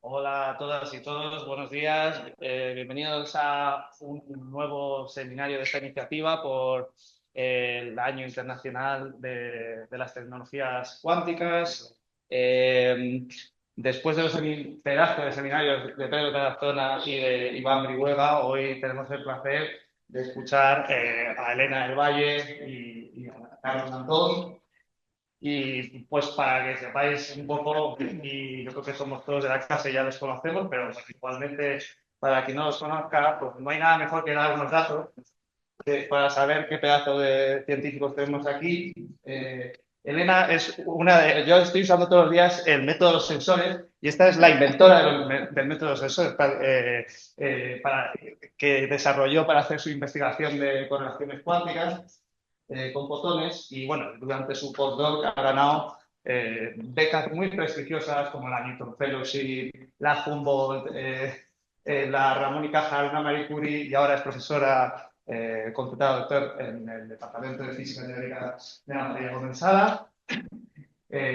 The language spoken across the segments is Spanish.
Hola a todas y todos, buenos días. Bienvenidos a un nuevo seminario de esta iniciativa por el Año Internacional de las Tecnologías Cuánticas. Después de los pedazos de seminarios de Pedro Tarazona y de Iván Brihuega, hoy tenemos el placer de escuchar a Elena del Valle y a Carlos Antón. Y pues para que sepáis un poco, y yo creo que somos todos de la clase, ya los conocemos, pero igualmente para quien no los conozca, pues no hay nada mejor que dar unos datos para saber qué pedazo de científicos tenemos aquí. Elena es una de... Yo estoy usando todos los días el método de los sensores y esta es la inventora del método de los sensores que desarrolló para hacer su investigación de correlaciones cuánticas con fotones y bueno, durante su postdoc ha ganado becas muy prestigiosas como la Newton Fellowship, la Humboldt, la Ramón y Cajal, la Marie Curie y ahora es profesora contratada doctor en el Departamento de Física Teórica de la Materia Condensada.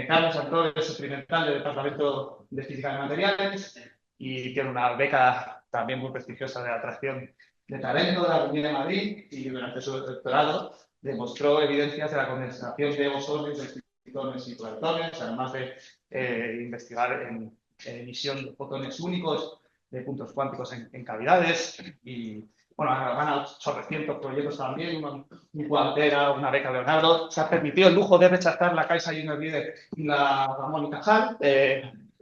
Carlos Antón es experimental del Departamento de Física de Materiales y tiene una beca también muy prestigiosa de atracción de talento de la Comunidad de Madrid y durante su doctorado demostró evidencias de la condensación de bosones, de electrones y protones, además de investigar en emisión de fotones únicos de puntos cuánticos en cavidades y bueno, han ganado sobre 100 proyectos también, un Guantera, una beca Leonardo. Se ha permitido el lujo de rechazar la Caixa Junior y la Ramón y Cajal.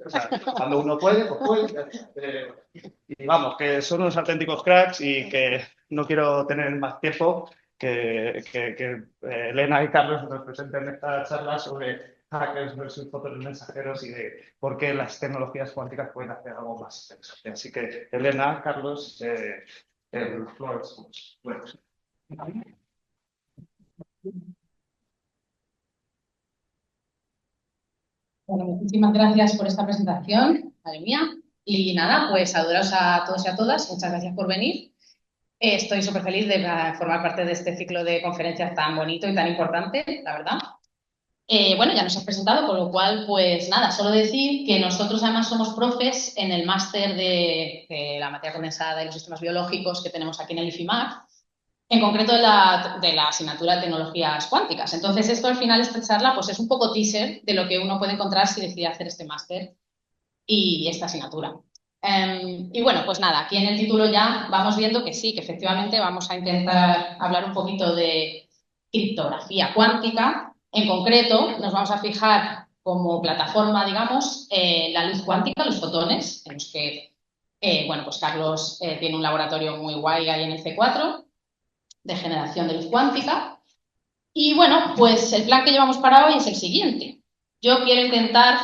O sea, cuando uno puede, pues puede. Y vamos, que son unos auténticos cracks y que no quiero tener más tiempo que Elena y Carlos nos presenten esta charla sobre hackers versus fotones mensajeros y de por qué las tecnologías cuánticas pueden hacer algo más interesante. Así que, Elena, Carlos, el floor is bueno. Bueno, muchísimas gracias por esta presentación, madre mía. Y nada, pues saludaros a todos y a todas. Muchas gracias por venir. Estoy súper feliz de formar parte de este ciclo de conferencias tan bonito y tan importante, la verdad. Bueno, ya nos has presentado, con lo cual, pues nada, solo decir que nosotros además somos profes en el máster de la materia condensada y los sistemas biológicos que tenemos aquí en el IFIMAC, en concreto de la asignatura de tecnologías cuánticas. Entonces, esto al final, esta charla, pues es un poco teaser de lo que uno puede encontrar si decide hacer este máster y esta asignatura. Y bueno, pues nada, aquí en el título ya vamos viendo que sí, que efectivamente vamos a intentar hablar un poquito de criptografía cuántica. En concreto, nos vamos a fijar como plataforma, digamos, la luz cuántica, los fotones, en los que, bueno, pues Carlos tiene un laboratorio muy guay ahí en el C4 de generación de luz cuántica. Y bueno, pues el plan que llevamos para hoy es el siguiente. Yo quiero intentar,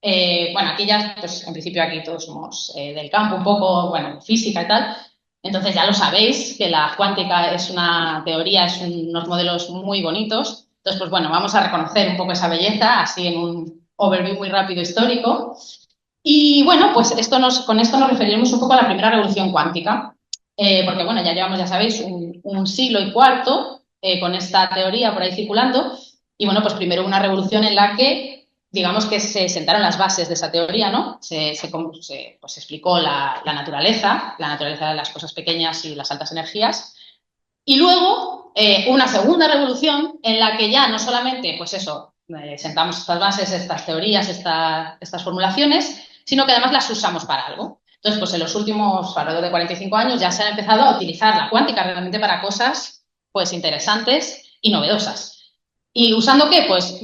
bueno, aquí ya, pues en principio aquí todos somos del campo un poco, bueno, física y tal, entonces ya lo sabéis, que la cuántica es una teoría, es unos modelos muy bonitos. Entonces, pues bueno, vamos a reconocer un poco esa belleza, así en un overview muy rápido histórico. Y bueno, pues con esto nos referiremos un poco a la primera revolución cuántica, porque bueno, ya llevamos, ya sabéis, un siglo y cuarto con esta teoría por ahí circulando. Y bueno, pues primero una revolución en la que, digamos que se sentaron las bases de esa teoría, ¿no? Pues, se explicó la naturaleza de las cosas pequeñas y las altas energías. Y luego una segunda revolución en la que ya no solamente, pues eso, sentamos estas bases, estas teorías, estas formulaciones, sino que además las usamos para algo. Entonces, pues en los últimos alrededor de 45 años ya se ha empezado a utilizar la cuántica realmente para cosas pues interesantes y novedosas. ¿Y usando qué? Pues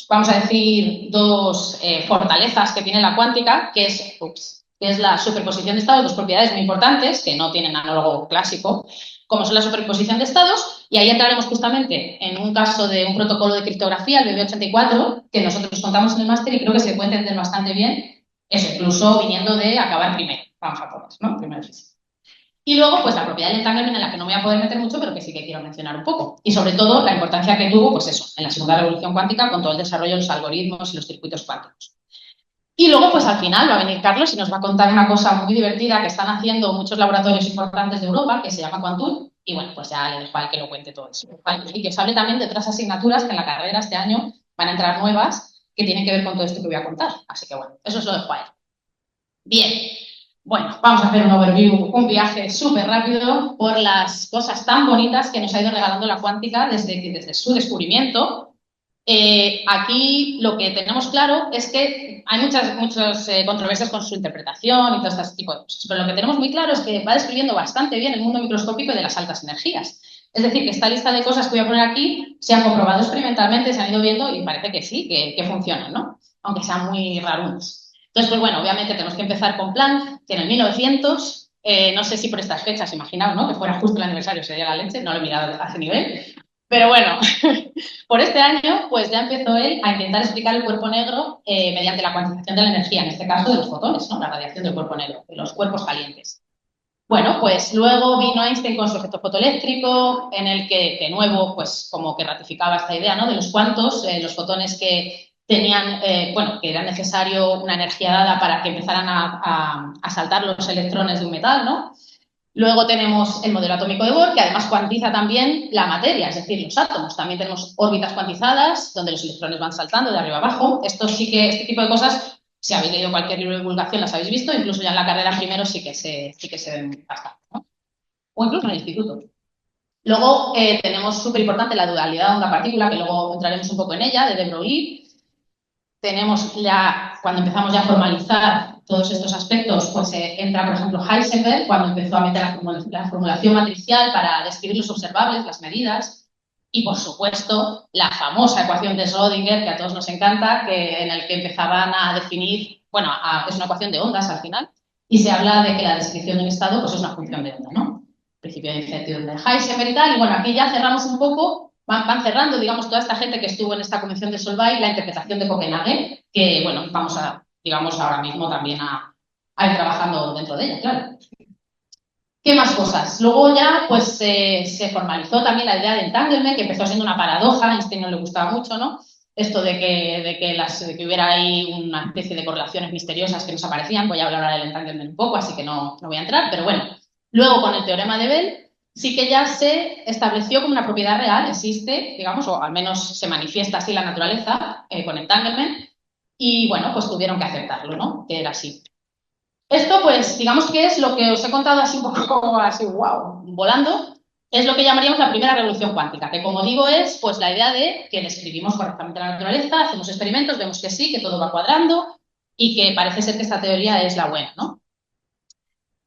vamos a decir, dos fortalezas que tiene la cuántica, que es la superposición de estados, dos propiedades muy importantes que no tienen análogo clásico, como son la superposición de estados, y ahí entraremos justamente en un caso de un protocolo de criptografía, el BB84, que nosotros contamos en el máster y creo que se puede entender bastante bien, eso, incluso viniendo de acabar primero, vamos a todas, ¿no? Primero física. Y luego, pues la propiedad del entanglement en la que no me voy a poder meter mucho, pero que sí que quiero mencionar un poco. Y sobre todo, la importancia que tuvo, pues eso, en la segunda revolución cuántica con todo el desarrollo de los algoritmos y los circuitos cuánticos. Y luego, pues al final va a venir Carlos y nos va a contar una cosa muy divertida que están haciendo muchos laboratorios importantes de Europa, que se llama Quantum. Y bueno, pues ya le dejo a él que lo cuente todo eso. Y que os hable también de otras asignaturas que en la carrera este año van a entrar nuevas que tienen que ver con todo esto que voy a contar. Así que bueno, eso os lo dejo a él. Bien, bueno, vamos a hacer un overview, un viaje súper rápido por las cosas tan bonitas que nos ha ido regalando la cuántica desde su descubrimiento. Aquí lo que tenemos claro es que hay muchas controversias con su interpretación y todo este tipo de cosas, pero lo que tenemos muy claro es que va describiendo bastante bien el mundo microscópico y de las altas energías. Es decir, que esta lista de cosas que voy a poner aquí se han comprobado experimentalmente, se han ido viendo y parece que sí, que funcionan, ¿no? Aunque sean muy rarunas. Entonces, pues bueno, obviamente tenemos que empezar con Planck, que en el 1900, no sé si por estas fechas, imaginaos, ¿no? Que fuera justo el aniversario, sería la leche, no lo he mirado a ese nivel, pero bueno, por este año, pues ya empezó él a intentar explicar el cuerpo negro mediante la cuantización de la energía, en este caso de los fotones, ¿no? La radiación del cuerpo negro, de los cuerpos calientes. Bueno, pues luego vino Einstein con su efecto fotoeléctrico, en el que, de nuevo, pues como que ratificaba esta idea, ¿no? De los cuantos, los fotones que tenían, bueno, que era necesario una energía dada para que empezaran a saltar los electrones de un metal, ¿no? Luego tenemos el modelo atómico de Bohr, que además cuantiza también la materia, es decir, los átomos. También tenemos órbitas cuantizadas, donde los electrones van saltando de arriba abajo. Esto sí que, este tipo de cosas, si habéis leído cualquier libro de divulgación, las habéis visto, incluso ya en la carrera primero sí que se ven bastante, ¿no? O incluso en el instituto. Luego tenemos súper importante la dualidad onda-partícula, que luego entraremos un poco en ella, de de Broglie. Tenemos ya, cuando empezamos ya a formalizar todos estos aspectos, pues entra, por ejemplo, Heisenberg, cuando empezó a meter la formulación matricial para describir los observables, las medidas, y por supuesto, la famosa ecuación de Schrödinger, que a todos nos encanta, en el que empezaban a definir, bueno, es una ecuación de ondas al final, y se habla de que la descripción de un estado pues es una función de onda, ¿no? Principio de incertidumbre de Heisenberg y tal, y bueno, aquí ya cerramos un poco, van cerrando, digamos, toda esta gente que estuvo en esta convención de Solvay, la interpretación de Copenhague, que, bueno, vamos a, digamos, ahora mismo también a ir trabajando dentro de ella, claro. ¿Qué más cosas? Luego ya, pues, se formalizó también la idea del entanglement, que empezó siendo una paradoja, a Einstein no le gustaba mucho, ¿no? Esto de que hubiera ahí una especie de correlaciones misteriosas que nos aparecían. Voy a hablar ahora del entanglement un poco, así que no voy a entrar, pero bueno. Luego, con el teorema de Bell, sí que ya se estableció como una propiedad real, existe, digamos, o al menos se manifiesta así la naturaleza con entanglement, y bueno, pues tuvieron que aceptarlo, ¿no? Que era así. Esto, pues, digamos que es lo que os he contado así un poco como así, wow, volando, es lo que llamaríamos la primera revolución cuántica, que como digo es pues la idea de que describimos correctamente la naturaleza, hacemos experimentos, vemos que sí, que todo va cuadrando y que parece ser que esta teoría es la buena, ¿no?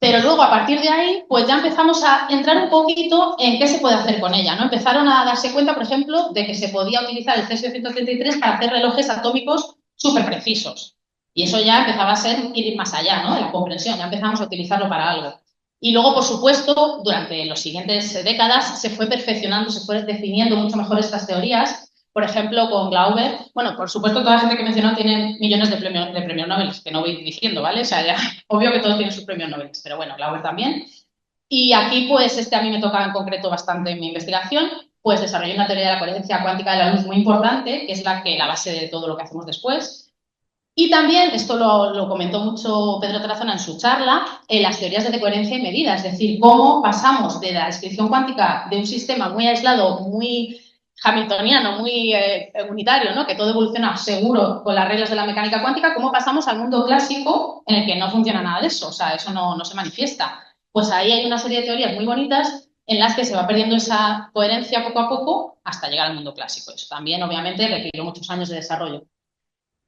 Pero luego, a partir de ahí, pues ya empezamos a entrar un poquito en qué se puede hacer con ella, ¿no? Empezaron a darse cuenta, por ejemplo, de que se podía utilizar el cesio-133 para hacer relojes atómicos súper precisos. Y eso ya empezaba a ser ir más allá, ¿no? De la comprensión, ya empezamos a utilizarlo para algo. Y luego, por supuesto, durante las siguientes décadas se fue perfeccionando, se fue definiendo mucho mejor estas teorías. Por ejemplo, con Glauber, bueno, por supuesto, toda la gente que he mencionado tiene millones de premios Nobel, que no voy diciendo, ¿vale? O sea, ya, obvio que todos tienen sus premios Nobel, pero bueno, Glauber también. Y aquí, pues, a mí me toca en concreto bastante en mi investigación, pues desarrollé una teoría de la coherencia cuántica de la luz muy importante, que es la base de todo lo que hacemos después. Y también, esto lo comentó mucho Pedro Tarazona en su charla, las teorías de decoherencia y medida, es decir, cómo pasamos de la descripción cuántica de un sistema muy aislado, muy hamiltoniano, muy unitario, ¿no? Que todo evoluciona seguro con las reglas de la mecánica cuántica, cómo pasamos al mundo clásico en el que no funciona nada de eso, o sea, eso no se manifiesta. Pues ahí hay una serie de teorías muy bonitas en las que se va perdiendo esa coherencia poco a poco hasta llegar al mundo clásico. Eso también, obviamente, requirió muchos años de desarrollo.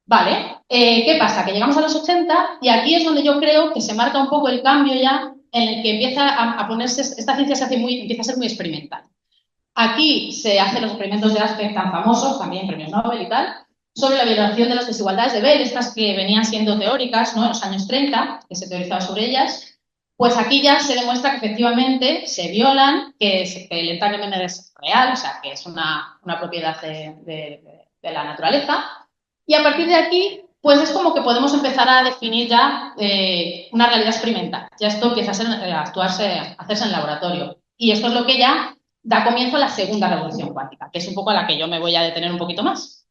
Vale, ¿qué pasa? Que llegamos a los 80 y aquí es donde yo creo que se marca un poco el cambio ya en el que empieza a ponerse, esta ciencia empieza a ser muy experimental. Aquí se hacen los experimentos de Aspect tan famosos, también premios Nobel y tal, sobre la violación de las desigualdades de Bell, estas que venían siendo teóricas, ¿no? En los años 30, que se teorizaba sobre ellas. Pues aquí ya se demuestra que efectivamente se violan, que el entanglement es real, o sea, que es una propiedad de la naturaleza. Y a partir de aquí, pues es como que podemos empezar a definir ya una realidad experimental. Ya esto empieza a hacerse en el laboratorio. Y esto es lo que ya da comienzo a la segunda revolución cuántica, que es un poco a la que yo me voy a detener un poquito más.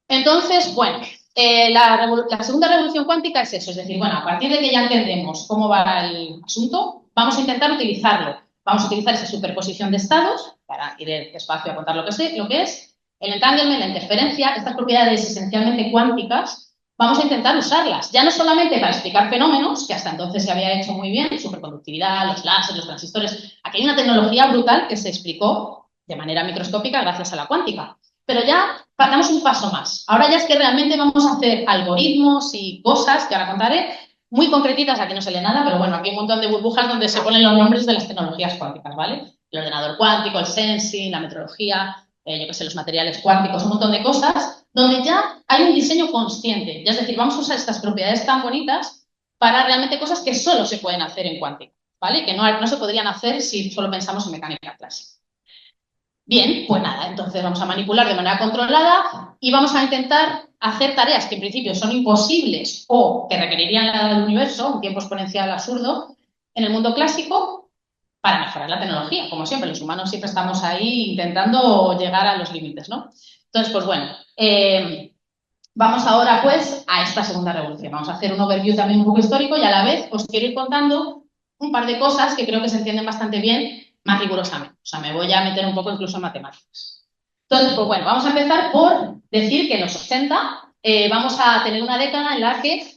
Entonces, bueno, la segunda revolución cuántica es eso, es decir, bueno, a partir de que ya entendemos cómo va el asunto, vamos a intentar utilizarlo. Vamos a utilizar esa superposición de estados, para ir despacio a contar lo que es, el entanglement, la interferencia, estas propiedades esencialmente cuánticas, vamos a intentar usarlas, ya no solamente para explicar fenómenos, que hasta entonces se había hecho muy bien, superconductividad, los láseres, los transistores. Aquí hay una tecnología brutal que se explicó de manera microscópica gracias a la cuántica. Pero ya damos un paso más. Ahora ya es que realmente vamos a hacer algoritmos y cosas que ahora contaré, muy concretitas, aquí no se lee nada, pero bueno, aquí hay un montón de burbujas donde se ponen los nombres de las tecnologías cuánticas, ¿vale? El ordenador cuántico, el sensing, la metrología, yo qué sé, los materiales cuánticos, un montón de cosas, donde ya hay un diseño consciente. Ya es decir, vamos a usar estas propiedades tan bonitas para realmente cosas que solo se pueden hacer en cuántica, ¿vale? Que no se podrían hacer si solo pensamos en mecánica clásica. Bien, pues nada, entonces vamos a manipular de manera controlada y vamos a intentar hacer tareas que en principio son imposibles o que requerirían la edad del universo, un tiempo exponencial absurdo, en el mundo clásico para mejorar la tecnología. Como siempre, los humanos siempre estamos ahí intentando llegar a los límites, ¿no? Entonces, pues bueno, vamos ahora pues a esta segunda revolución. Vamos a hacer un overview también un poco histórico y a la vez os quiero ir contando un par de cosas que creo que se entienden bastante bien más rigurosamente. O sea, me voy a meter un poco incluso en matemáticas. Entonces, pues bueno, vamos a empezar por decir que en los 80 vamos a tener una década en la que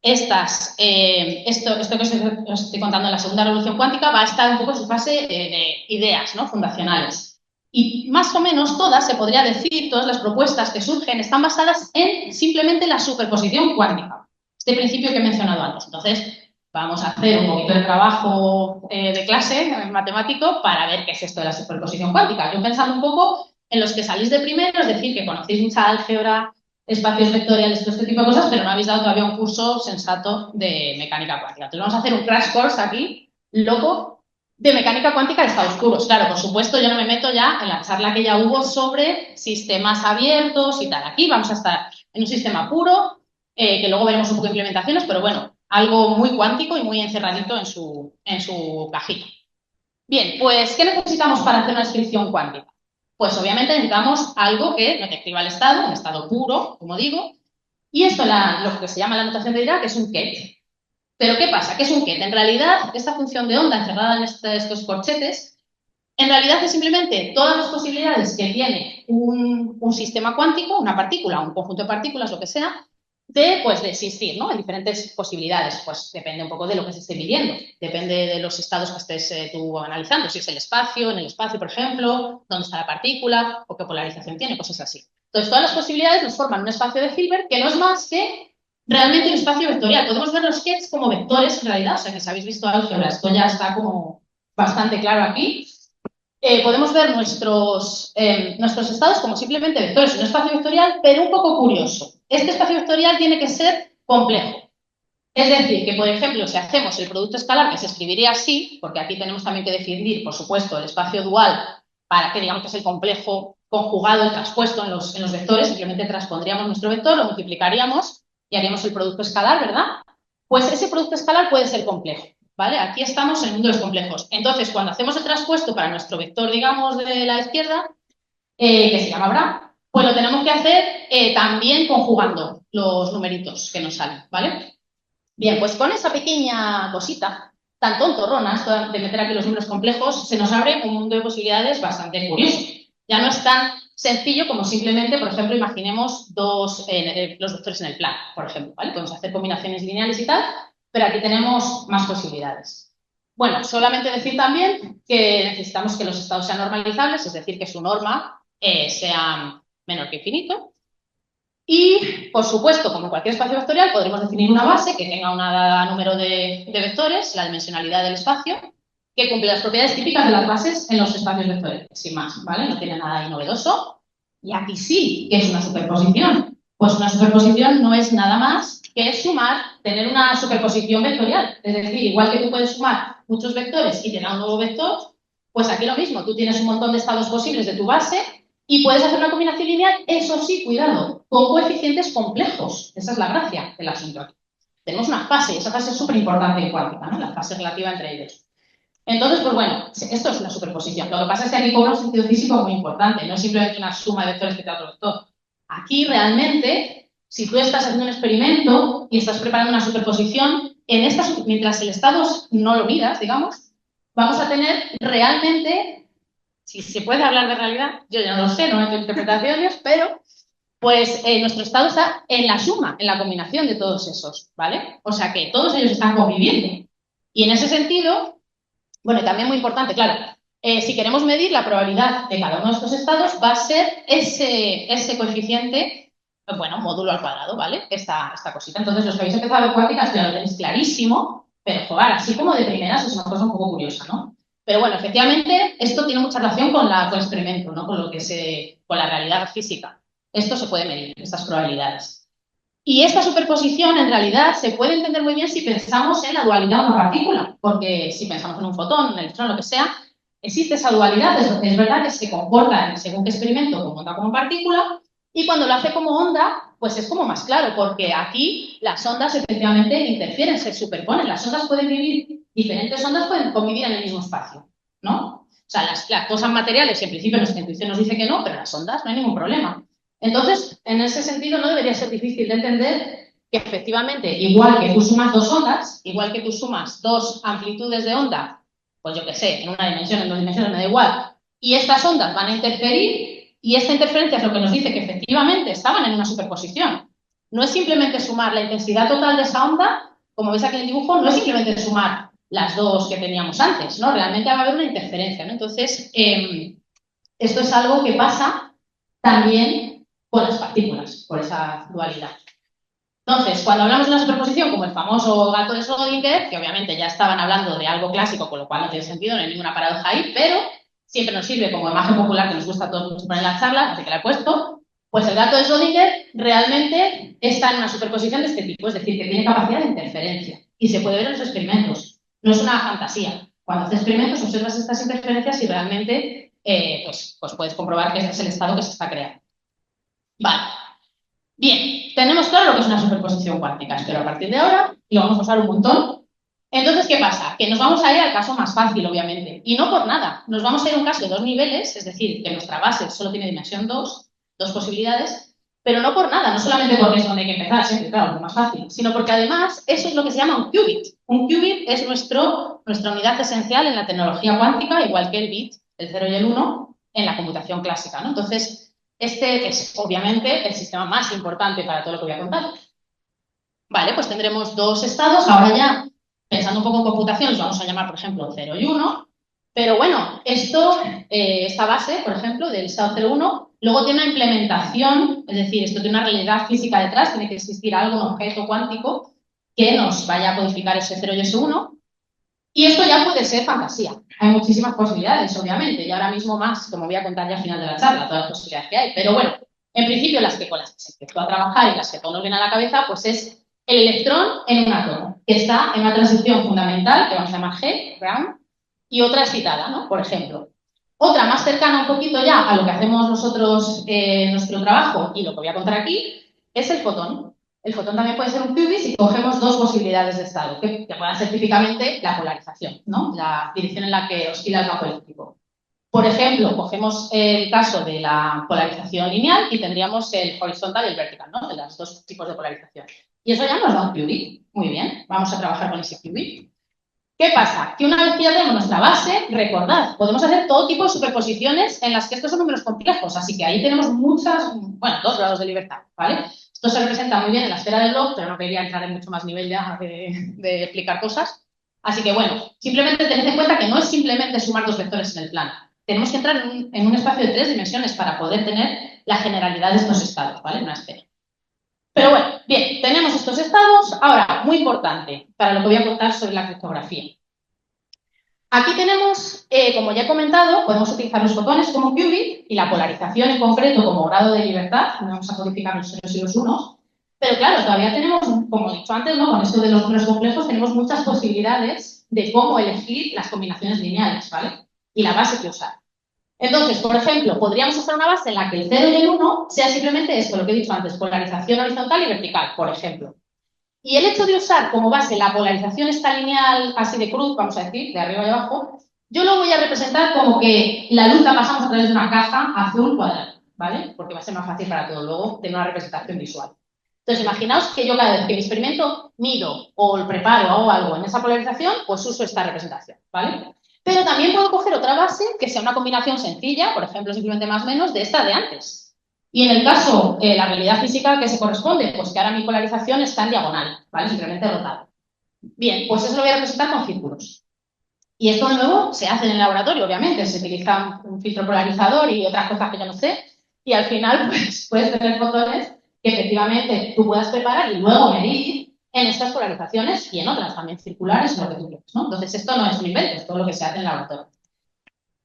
esto que os estoy contando en la segunda revolución cuántica va a estar un poco en su fase de ideas, ¿no? Fundacionales. Y más o menos todas, se podría decir, todas las propuestas que surgen están basadas en simplemente la superposición cuántica. Este principio que he mencionado antes. Entonces, vamos a hacer un poquito de trabajo de clase matemático para ver qué es esto de la superposición cuántica. Yo pensando un poco en los que salís de primero, es decir, que conocéis mucha álgebra, espacios vectoriales, todo este tipo de cosas, pero no habéis dado todavía un curso sensato de mecánica cuántica. Entonces vamos a hacer un crash course aquí, loco, de mecánica cuántica de estados puros. Claro, por supuesto, yo no me meto ya en la charla que ya hubo sobre sistemas abiertos y tal. Aquí vamos a estar en un sistema puro, que luego veremos un poco de implementaciones, pero bueno, algo muy cuántico y muy encerradito en su cajita. Bien, pues, ¿qué necesitamos para hacer una descripción cuántica? Pues obviamente necesitamos algo que no describa el estado, un estado puro, como digo, y esto lo que se llama la notación de Dirac es un ket. Pero ¿qué pasa? ¿Qué es un ket? En realidad, esta función de onda encerrada en estos corchetes, en realidad es simplemente todas las posibilidades que tiene un sistema cuántico, una partícula, un conjunto de partículas, lo que sea, de existir, ¿no? En diferentes posibilidades. Pues depende un poco de lo que se esté midiendo. Depende de los estados que estés tú analizando. Si es el espacio, en el espacio, por ejemplo, dónde está la partícula o qué polarización tiene, cosas así. Entonces, todas las posibilidades nos forman un espacio de Hilbert que no es más que realmente un espacio vectorial. Podemos ver los kets como vectores en realidad. O sea, que si habéis visto álgebra, esto ya está como bastante claro aquí. Podemos ver nuestros estados como simplemente vectores en un espacio vectorial, pero un poco curioso. Este espacio vectorial tiene que ser complejo. Es decir, que, por ejemplo, si hacemos el producto escalar, que se escribiría así, porque aquí tenemos también que definir, por supuesto, el espacio dual, para que digamos que es el complejo conjugado y transpuesto en los vectores, simplemente transpondríamos nuestro vector, lo multiplicaríamos y haríamos el producto escalar, ¿verdad? Pues ese producto escalar puede ser complejo, ¿vale? Aquí estamos en el mundo de los complejos. Entonces, cuando hacemos el traspuesto para nuestro vector, digamos, de la izquierda, que se llama Bra, pues lo tenemos que hacer también conjugando los numeritos que nos salen, ¿vale? Bien, pues con esa pequeña cosita, tan tontorrona, esto de meter aquí los números complejos, se nos abre un mundo de posibilidades bastante curioso. Ya no es tan sencillo como simplemente, por ejemplo, imaginemos los vectores en el plano, por ejemplo, ¿vale? Podemos hacer combinaciones lineales y tal, pero aquí tenemos más posibilidades. Bueno, solamente decir también que necesitamos que los estados sean normalizables, es decir, que su norma sea menor que infinito. Y, por supuesto, como en cualquier espacio vectorial, podremos definir una base que tenga un número de vectores, la dimensionalidad del espacio, que cumple las propiedades típicas de las bases en los espacios vectoriales, sin más, ¿vale? No tiene nada de novedoso. Y aquí sí, que es una superposición. Pues una superposición no es nada más que sumar, tener una superposición vectorial. Es decir, igual que tú puedes sumar muchos vectores y tener un nuevo vector, pues aquí lo mismo, tú tienes un montón de estados posibles de tu base y puedes hacer una combinación lineal, eso sí, cuidado, con coeficientes complejos. Esa es la gracia del asunto aquí. Tenemos una fase, y esa fase es súper importante en cuántica, ¿no? La fase relativa entre ellos. Entonces, pues bueno, esto es una superposición. Lo que pasa es que aquí cobra un sentido físico muy importante, no es simplemente una suma de vectores que te da otro vector. Aquí realmente, si tú estás haciendo un experimento y estás preparando una superposición, mientras el estado no lo miras, digamos, vamos a tener realmente, si se puede hablar de realidad, yo ya no lo sé, no he hecho interpretaciones, pero Pues nuestro estado está en la suma, en la combinación de todos esos, ¿vale? O sea que todos ellos están conviviendo. Y en ese sentido, bueno, y también muy importante, claro, si queremos medir la probabilidad de cada uno de estos estados, va a ser ese coeficiente, bueno, módulo al cuadrado, ¿vale? Esta cosita. Entonces, los que habéis empezado a ver cuántica, esto ya lo tenéis clarísimo, pero jugar así como de primeras es una cosa un poco curiosa, ¿no? Pero bueno, efectivamente, esto tiene mucha relación con el experimento, ¿no? Con la realidad física. Esto se puede medir, estas probabilidades. Y esta superposición, en realidad, se puede entender muy bien si pensamos en la dualidad de una partícula, porque si pensamos en un fotón, un electrón, lo que sea, existe esa dualidad, es verdad que se comporta, según qué experimento, como onda como partícula, y cuando lo hace como onda, pues es como más claro, porque aquí las ondas efectivamente interfieren, se superponen, las ondas pueden vivir, diferentes ondas pueden convivir en el mismo espacio, ¿no? O sea, las cosas materiales, en principio nuestra intuición nos dice que no, pero las ondas no hay ningún problema. Entonces, en ese sentido, no debería ser difícil de entender que efectivamente, igual que tú sumas dos ondas, igual que tú sumas dos amplitudes de onda, pues yo qué sé, en una dimensión, en dos dimensiones, me da igual, y estas ondas van a interferir, y esta interferencia es lo que nos dice que efectivamente estaban en una superposición. No es simplemente sumar la intensidad total de esa onda, como veis aquí en el dibujo, no es simplemente sumar las dos que teníamos antes, ¿no? Realmente va a haber una interferencia, ¿no? Entonces, esto es algo que pasa también con las partículas, por esa dualidad. Entonces, cuando hablamos de una superposición, como el famoso gato de Schrödinger, que obviamente ya estaban hablando de algo clásico, con lo cual no tiene sentido, no hay ninguna paradoja ahí, pero siempre nos sirve como imagen popular que nos gusta a todos mucho poner en las charlas, así que la he puesto, pues el gato de Schrödinger realmente está en una superposición de este tipo, es decir, que tiene capacidad de interferencia y se puede ver en los experimentos. No es una fantasía. Cuando haces experimentos observas estas interferencias y realmente pues puedes comprobar que ese es el estado que se está creando. Vale. Bien, tenemos claro lo que es una superposición cuántica, pero a partir de ahora lo vamos a usar un montón. Entonces, ¿qué pasa? Que nos vamos a ir al caso más fácil, obviamente, y no por nada. Nos vamos a ir a un caso de dos niveles, es decir, que nuestra base solo tiene dimensión 2, dos posibilidades, pero no por nada, no solamente porque es donde hay que empezar, siempre, claro, lo más fácil, sino porque además eso es lo que se llama un qubit. Un qubit es nuestra unidad esencial en la tecnología cuántica, igual que el bit, el 0 y el 1, en la computación clásica, ¿no? Entonces, este es obviamente el sistema más importante para todo lo que voy a contar. Vale, pues tendremos dos estados. Ahora ya, pensando un poco en computación, los vamos a llamar, por ejemplo, 0 y 1. Pero bueno, esta base, por ejemplo, del estado 0 y 1, luego tiene una implementación, es decir, esto tiene una realidad física detrás, tiene que existir algo, un objeto cuántico, que nos vaya a codificar ese 0 y ese 1. Y esto ya puede ser fantasía. Hay muchísimas posibilidades, obviamente, y ahora mismo más, como voy a contar ya al final de la charla, todas las posibilidades que hay. Pero bueno, en principio con las que se empezó a trabajar y las que todos nos vienen a la cabeza, pues es el electrón en un átomo, que está en una transición fundamental, que vamos a llamar G, ground, y otra excitada, ¿no? Por ejemplo. Otra más cercana un poquito ya a lo que hacemos nosotros en nuestro trabajo y lo que voy a contar aquí, es el fotón. El fotón también puede ser un qubit si cogemos dos posibilidades de estado, que puedan ser típicamente la polarización, ¿no? La dirección en la que oscila el campo eléctrico. Por ejemplo, cogemos el caso de la polarización lineal y tendríamos el horizontal y el vertical, ¿no? De los dos tipos de polarización. Y eso ya nos da un qubit. Muy bien, vamos a trabajar con ese qubit. ¿Qué pasa? Que una vez que ya tenemos nuestra base, recordad, podemos hacer todo tipo de superposiciones en las que estos son números complejos, así que ahí tenemos dos grados de libertad, ¿vale? Esto se representa muy bien en la esfera del log, pero no quería entrar en mucho más nivel ya de explicar cosas. Así que bueno, simplemente tened en cuenta que no es simplemente sumar dos vectores en el plano. Tenemos que entrar en un espacio de 3 dimensiones para poder tener la generalidad de estos estados, ¿vale? En una esfera. Pero bueno, bien, tenemos estos estados. Ahora, muy importante para lo que voy a contar sobre la criptografía. Aquí tenemos, como ya he comentado, podemos utilizar los fotones como qubit y la polarización en concreto como grado de libertad. Vamos a codificar los ceros y los unos. Pero claro, todavía tenemos, como he dicho antes, ¿no? Con esto de los números complejos, tenemos muchas posibilidades de cómo elegir las combinaciones lineales, ¿vale? Y la base que usar. Entonces, por ejemplo, podríamos usar una base en la que el 0 y el 1 sea simplemente esto, lo que he dicho antes, polarización horizontal y vertical, por ejemplo. Y el hecho de usar como base la polarización esta lineal así de cruz, vamos a decir, de arriba y abajo, yo lo voy a representar como que la luz la pasamos a través de una caja azul cuadrada, ¿vale? Porque va a ser más fácil para todo luego tener una representación visual. Entonces, imaginaos que yo cada vez que mi experimento mido o preparo o hago algo en esa polarización, pues uso esta representación, ¿vale? Pero también puedo coger otra base que sea una combinación sencilla, por ejemplo, simplemente más o menos, de esta de antes. Y en el caso, la realidad física que se corresponde, pues que ahora mi polarización está en diagonal, ¿vale? Simplemente rotada. Bien, pues eso lo voy a representar con círculos. Y esto, de nuevo, se hace en el laboratorio, obviamente. Se utiliza un filtro polarizador y otras cosas que yo no sé. Y al final, pues, puedes tener fotones que efectivamente tú puedas preparar y luego medir en estas polarizaciones y en otras también circulares, lo que tú quieras, ¿no? Entonces, esto no es un invento, es todo lo que se hace en el laboratorio.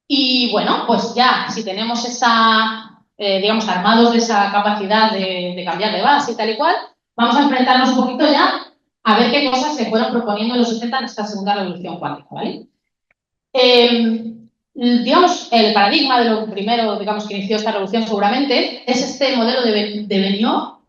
Y bueno, pues ya, si tenemos esa, digamos, armados de esa capacidad de cambiar de base y tal y cual, vamos a enfrentarnos un poquito ya a ver qué cosas se fueron proponiendo en los 80 en esta segunda revolución cuántica, ¿vale? Digamos, el paradigma de lo primero, digamos, que inició esta revolución seguramente es este modelo de Benioff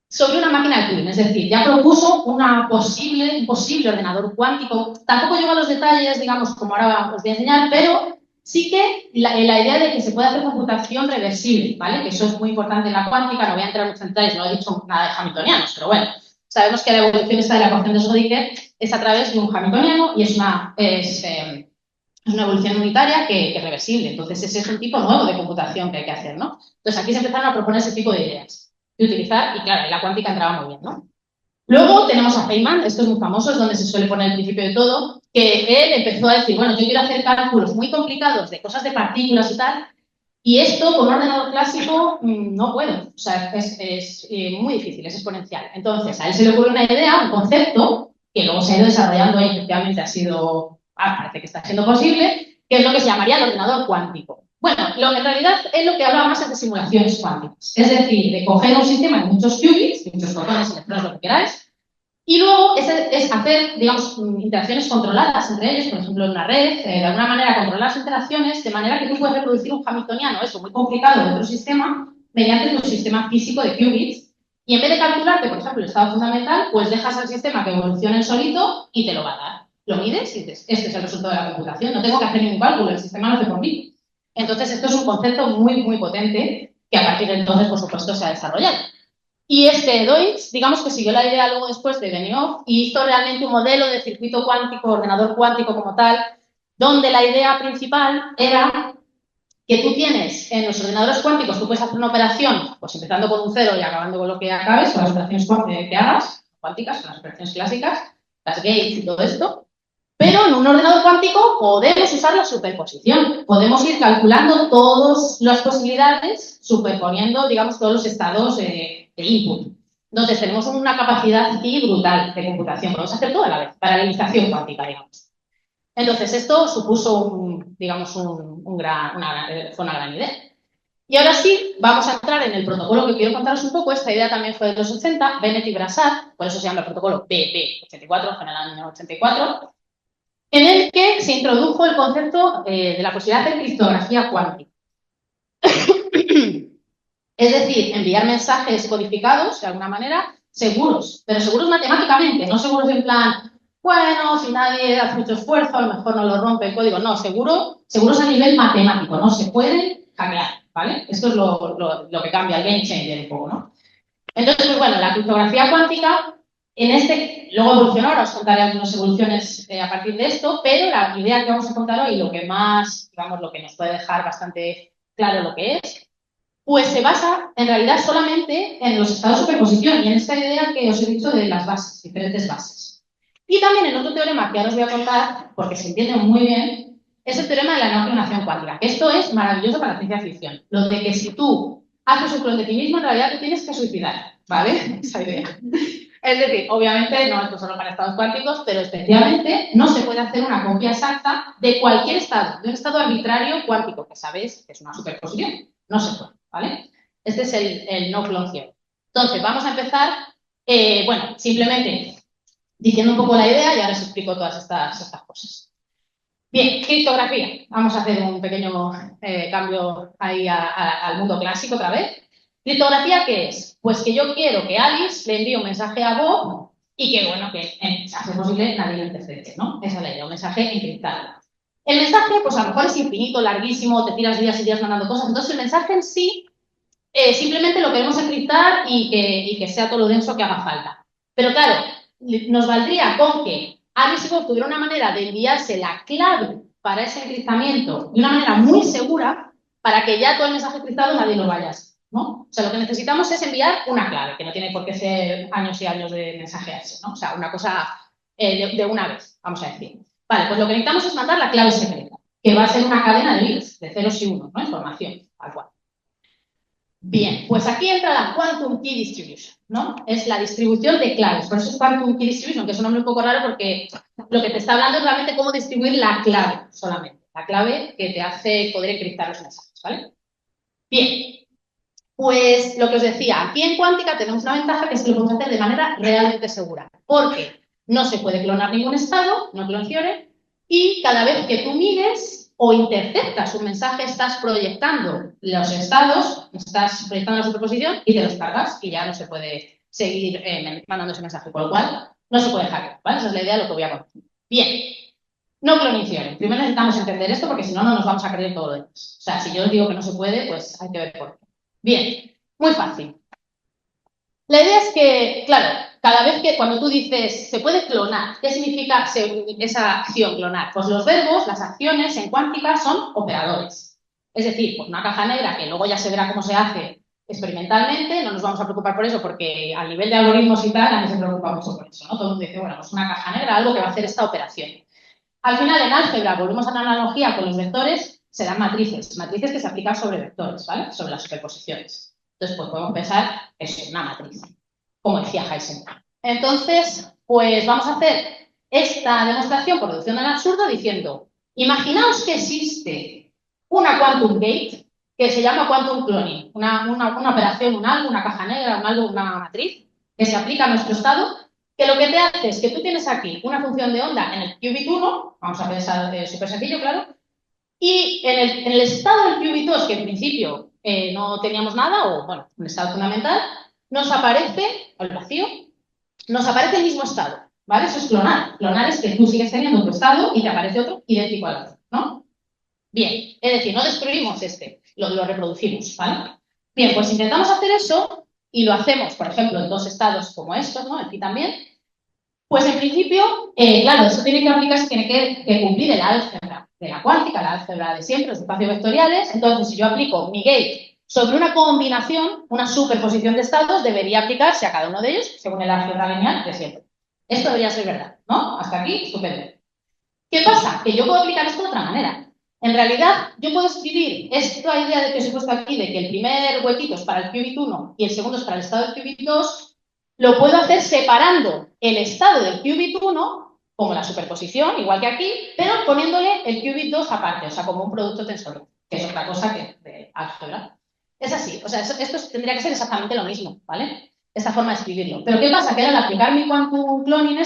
sobre una máquina de Turing. Es decir, ya propuso un posible ordenador cuántico. Tampoco llegó a los detalles, digamos, como ahora os voy a enseñar, pero sí que la idea de que se puede hacer computación reversible, ¿vale? Que eso es muy importante en la cuántica. No voy a entrar en muchos detalles, no he dicho nada de hamiltonianos, pero bueno, sabemos que la evolución esta de la ecuación de Schrödinger es a través de un hamiltoniano y es una evolución unitaria que es reversible. Entonces, ese es un tipo nuevo de computación que hay que hacer, ¿no? Entonces, aquí se empezaron a proponer ese tipo de ideas de utilizar, y claro, en la cuántica entraba muy bien, ¿no? Luego tenemos a Feynman, esto es muy famoso, es donde se suele poner el principio de todo, que él empezó a decir, bueno, yo quiero hacer cálculos muy complicados de cosas de partículas y tal, y esto con un ordenador clásico no puedo, o sea, es muy difícil, es exponencial. Entonces, a él se le ocurre una idea, un concepto, que luego se ha ido desarrollando y efectivamente ha sido, parece que está siendo posible, que es lo que se llamaría el ordenador cuántico. Bueno, en realidad es lo que habla más de simulaciones cuánticas, es decir, de coger un sistema de muchos qubits, de muchos fotones, electrones, lo que queráis, y luego es hacer, digamos, interacciones controladas entre ellos, por ejemplo, en una red, de alguna manera controlar las interacciones de manera que tú puedes reproducir un hamiltoniano, eso muy complicado, de otro sistema, mediante tu sistema físico de qubits. Y en vez de calcularte, por ejemplo, el estado fundamental, pues dejas al sistema que evolucione solito y te lo va a dar. Lo mides y dices, este es el resultado de la computación, no tengo que hacer ningún cálculo, el sistema lo hace por mí. Entonces, esto es un concepto muy, muy potente que a partir de entonces, por supuesto, se ha desarrollado. Y este Deutsch, digamos que siguió la idea luego después de Benioff y hizo realmente un modelo de circuito cuántico, ordenador cuántico como tal, donde la idea principal era que tú tienes en los ordenadores cuánticos, tú puedes hacer una operación, pues empezando con un cero y acabando con lo que acabes, con las operaciones que hagas, cuánticas, con las operaciones clásicas, las gates y todo esto, pero en un ordenador cuántico podemos usar la superposición. Podemos ir calculando todas las posibilidades, superponiendo, digamos, todos los estados de input. Entonces, tenemos una capacidad aquí brutal de computación. Podemos hacer toda la vez, paralelización cuántica, digamos. Entonces, esto supuso, digamos, fue una gran idea. Y ahora sí, vamos a entrar en el protocolo que quiero contaros un poco. Esta idea también fue de los 80, Bennett y Brassard, por eso se llama el protocolo BB84, fue en el año 84. En el que se introdujo el concepto de la posibilidad de criptografía cuántica. Es decir, enviar mensajes codificados, de alguna manera, seguros, pero seguros matemáticamente, no seguros en plan, bueno, si nadie hace mucho esfuerzo, a lo mejor no lo rompe el código, no, seguros a nivel matemático, no se pueden hackear, ¿vale? Esto es lo que cambia el game changer un poco, ¿no? Entonces, pues bueno, la criptografía cuántica, luego evolucionó, ahora os contaré algunas evoluciones a partir de esto, pero la idea que vamos a contar hoy, lo que más, digamos, lo que nos puede dejar bastante claro lo que es, pues se basa en realidad solamente en los estados de superposición y en esta idea que os he dicho de las bases, diferentes bases. Y también en otro teorema que ahora os voy a contar, porque se entiende muy bien, es el teorema de la no clonación cuántica. Esto es maravilloso para la ciencia ficción. Lo de que si tú haces un clon de ti mismo, en realidad te tienes que suicidar, ¿vale? Esa idea. Es decir, obviamente no esto solo para estados cuánticos, pero especialmente no se puede hacer una copia exacta de cualquier estado, de un estado arbitrario cuántico, que sabéis que es una superposición. No se puede, ¿vale? Este es el no clon ciego. Entonces, vamos a empezar, bueno, simplemente diciendo un poco la idea y ahora os explico todas estas cosas. Bien, criptografía. Vamos a hacer un pequeño cambio ahí al mundo clásico otra vez. ¿Criptografía qué es? Pues que yo quiero que Alice le envíe un mensaje a Bob y que, bueno, que a ser posible nadie lo interprete, ¿no? Esa es la idea, un mensaje encriptado. El mensaje, pues a lo mejor es infinito, larguísimo, te tiras días y días mandando cosas. Entonces, el mensaje en sí, simplemente lo queremos encriptar y que sea todo lo denso que haga falta. Pero claro, nos valdría con que Alice y Bob tuviera una manera de enviarse la clave para ese encriptamiento de una manera muy segura para que ya todo el mensaje encriptado nadie lo vaya a hacer. ¿no? O sea, lo que necesitamos es enviar una clave, que no tiene por qué ser años y años de mensajearse, ¿no? O sea, una cosa de una vez, vamos a decir. Vale, pues lo que necesitamos es mandar la clave secreta, que va a ser una cadena de bits, de ceros y unos, ¿no? Información, tal cual. Bien, pues aquí entra la Quantum Key Distribution, ¿no? Es la distribución de claves, por eso es Quantum Key Distribution, que es un nombre un poco raro porque lo que te está hablando es realmente cómo distribuir la clave solamente, la clave que te hace poder encriptar los mensajes, ¿vale? Bien, pues lo que os decía, aquí en cuántica tenemos una ventaja que es que lo podemos hacer de manera realmente segura, porque no se puede clonar ningún estado, no clone theorem, y cada vez que tú mires o interceptas un mensaje, estás proyectando los estados, estás proyectando la superposición y te los cargas y ya no se puede seguir mandando ese mensaje, con lo cual no se puede hackear, ¿vale? Esa es la idea de lo que voy a contar. Bien, no cloning theorem. Primero necesitamos entender esto porque si no, no nos vamos a creer todo lo demás. O sea, si yo os digo que no se puede, pues hay que ver por qué. Bien, muy fácil. La idea es que, claro, cada vez que cuando tú dices se puede clonar, ¿qué significa esa acción clonar? Pues los verbos, las acciones en cuántica son operadores. Es decir, pues una caja negra que luego ya se verá cómo se hace experimentalmente, no nos vamos a preocupar por eso porque a nivel de algoritmos y tal, a mí se preocupa mucho por eso, ¿no? Todo el mundo dice, bueno, pues una caja negra, algo que va a hacer esta operación. Al final, en álgebra, volvemos a la analogía con los vectores, serán matrices, matrices que se aplican sobre vectores, ¿vale? Sobre las superposiciones. Entonces, pues podemos pensar que es una matriz, como decía Heisenberg. Entonces, pues vamos a hacer esta demostración por reducción al absurdo diciendo, imaginaos que existe una quantum gate que se llama quantum cloning, una operación, un algo, una caja negra, un algo, una matriz, que se aplica a nuestro estado, que lo que te hace es que tú tienes aquí una función de onda en el qubit 1, vamos a pensar súper sencillo, claro, y en el estado del qubit 2, que en principio no teníamos nada, o bueno, un estado fundamental, nos aparece, el vacío, nos aparece el mismo estado, ¿vale? Eso es clonar. Clonar es que tú sigues teniendo tu estado y te aparece otro idéntico al otro, ¿no? Bien, es decir, no destruimos este, lo reproducimos, ¿vale? Bien, pues intentamos hacer eso y lo hacemos, por ejemplo, en dos estados como estos, ¿no? Aquí también. Pues en principio, claro, eso tiene que aplicarse, tiene que cumplir el álgebra de la cuántica, la álgebra de siempre, los espacios vectoriales. Entonces, si yo aplico mi gate sobre una combinación, una superposición de estados, debería aplicarse a cada uno de ellos según el álgebra lineal de siempre. Esto debería ser verdad, ¿no? Hasta aquí, estupendo. ¿Qué pasa? Que yo puedo aplicar esto de otra manera. En realidad, yo puedo escribir esta idea de que os he puesto aquí, de que el primer huequito es para el qubit 1 y el segundo es para el estado del qubit 2, lo puedo hacer separando el estado del qubit 1, como la superposición, igual que aquí, pero poniéndole el qubit 2 aparte, o sea, como un producto tensor, que es otra cosa que de álgebra. Es así, o sea, esto tendría que ser exactamente lo mismo, ¿vale? Esta forma de escribirlo. Pero ¿qué pasa? Que al aplicar mi quantum cloning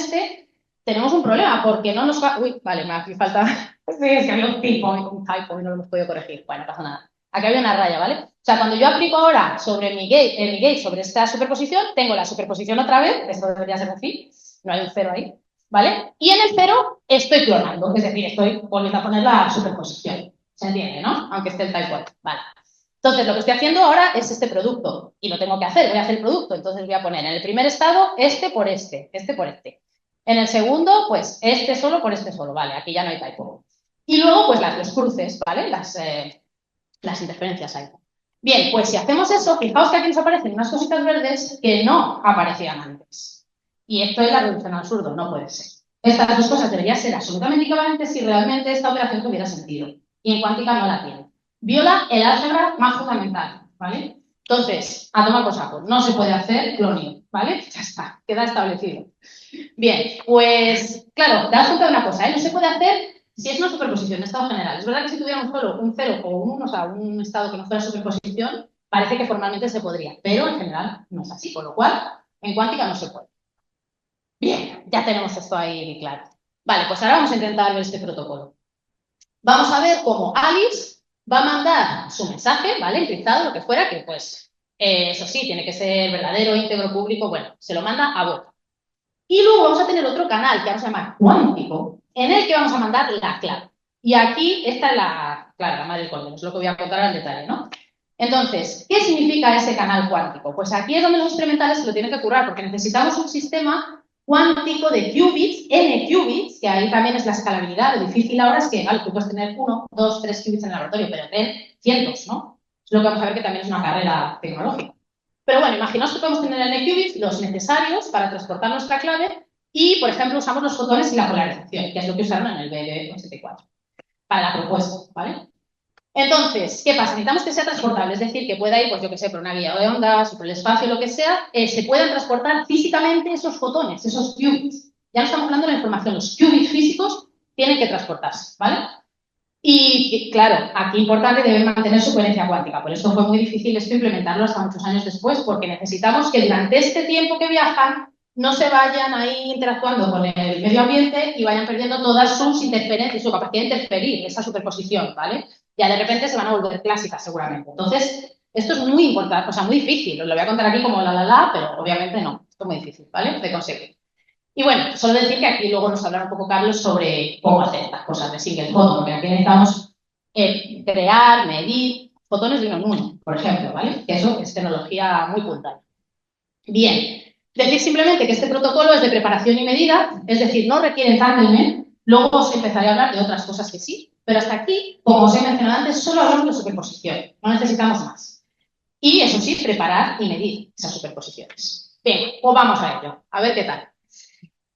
tenemos un problema, porque no nos va... Uy, vale, me hace falta... Sí, es que había un typo y no lo hemos podido corregir. Bueno, no pasa nada. Aquí había una raya, ¿vale? O sea, cuando yo aplico ahora sobre mi gate, sobre esta superposición, tengo la superposición otra vez, esto debería ser así, no hay un cero ahí, ¿vale? Y en el cero estoy clonando, es decir, estoy volviendo a poner la superposición. ¿Se entiende, no? Aunque esté el typo, vale. Entonces, lo que estoy haciendo ahora es este producto, y lo tengo que hacer, voy a hacer el producto, entonces voy a poner en el primer estado este por este por este. En el segundo, pues este solo por este solo, vale, aquí ya no hay typo. Y luego, pues los cruces, ¿vale? Las interferencias ahí. Bien, pues si hacemos eso, fijaos que aquí nos aparecen unas cositas verdes que no aparecían antes. Y esto es la reducción al absurdo, no puede ser. Estas dos cosas deberían ser absolutamente equivalentes si realmente esta operación tuviera sentido. Y en cuántica no la tiene. Viola el álgebra más fundamental, ¿vale? Entonces, a tomar por saco, no se puede hacer cloning, ¿vale? Ya está, queda establecido. Bien, pues, claro, te das cuenta de una cosa, ¿eh? No se puede hacer si es una superposición de estado general. Es verdad que si tuviéramos solo un 0 o un 1, o sea, un estado que no fuera superposición, parece que formalmente se podría, pero en general no es así, con lo cual, en cuántica no se puede. Bien, ya tenemos esto ahí claro. Vale, pues ahora vamos a intentar ver este protocolo. Vamos a ver cómo Alice va a mandar su mensaje, ¿vale? Encriptado, lo que fuera, que pues, eso sí, tiene que ser verdadero, íntegro, público, bueno, se lo manda a Bob. Y luego vamos a tener otro canal que vamos a llamar cuántico, en el que vamos a mandar la clave. Y aquí esta es claro, la madre del código, es lo que voy a contar al detalle, ¿no? Entonces, ¿qué significa ese canal cuántico? Pues aquí es donde los experimentales se lo tienen que currar, porque necesitamos un sistema cuántico de qubits, n qubits, que ahí también es la escalabilidad. Lo difícil ahora es que, vale, tú puedes tener 1, 2, 3 qubits en el laboratorio, pero ten cientos, ¿no? Es lo que vamos a ver que también es una carrera tecnológica. Pero bueno, imaginaos que podemos tener en el qubit los necesarios para transportar nuestra clave y, por ejemplo, usamos los fotones y la polarización, que es lo que usaron en el BB84, para la propuesta, ¿vale? Entonces, ¿qué pasa? Necesitamos que sea transportable, es decir, que pueda ir, pues yo que sé, por una guía de ondas, o por el espacio, lo que sea, se puedan transportar físicamente esos fotones, esos qubits. Ya no estamos hablando de la información, los qubits físicos tienen que transportarse, ¿vale? Y claro, aquí importante deben mantener su coherencia cuántica. Por eso fue muy difícil esto implementarlo hasta muchos años después, porque necesitamos que durante este tiempo que viajan no se vayan ahí interactuando con el medio ambiente y vayan perdiendo todas sus interferencias, su capacidad de interferir, esa superposición, ¿vale? Ya de repente se van a volver clásicas seguramente. Entonces, esto es muy importante, o sea, muy difícil. Os lo voy a contar aquí como la, pero obviamente no. Esto es muy difícil, ¿vale? De conseguir. Y bueno, solo decir que aquí luego nos hablará un poco Carlos sobre cómo hacer estas cosas de single photon, porque aquí necesitamos crear, medir fotones de 1 en 1, por ejemplo, ¿vale? Que eso es tecnología muy puntual. Bien, decir simplemente que este protocolo es de preparación y medida, es decir, no requiere entanglement, luego os empezaré a hablar de otras cosas que sí, pero hasta aquí, como os he mencionado antes, solo hablamos de superposición, no necesitamos más. Y eso sí, preparar y medir esas superposiciones. Bien, pues vamos a ello, a ver qué tal.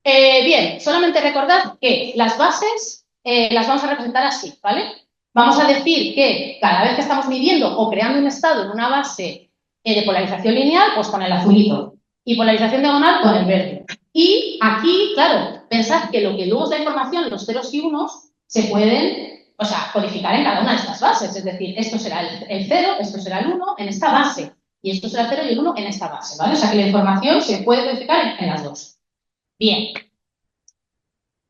Bien, solamente recordad que las bases las vamos a representar así, ¿vale? Vamos a decir que cada vez que estamos midiendo o creando un estado en una base de polarización lineal, pues con el azulito, y polarización diagonal con el verde. Y aquí, claro, pensad que lo que luego es la información, los ceros y unos, se pueden, o sea, codificar en cada una de estas bases. Es decir, esto será el 0, esto será el 1 en esta base, y esto será el 0 y el 1 en esta base, ¿vale? O sea que la información se puede codificar en las dos. Bien.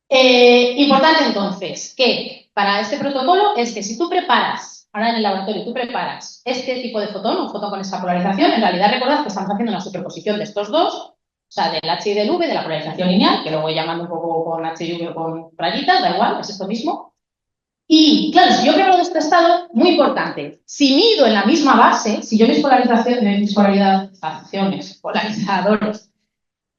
Importante entonces que para este protocolo es que si tú preparas, ahora en el laboratorio tú preparas este tipo de fotón, un fotón con esta polarización, en realidad recordad que estamos haciendo una superposición de estos dos, o sea, del H y del V, de la polarización lineal, que lo voy llamando un poco con H y V o con rayitas, da igual, es esto mismo. Y claro, si yo preparo de este estado, muy importante, si mido en la misma base, si yo mis polarizadores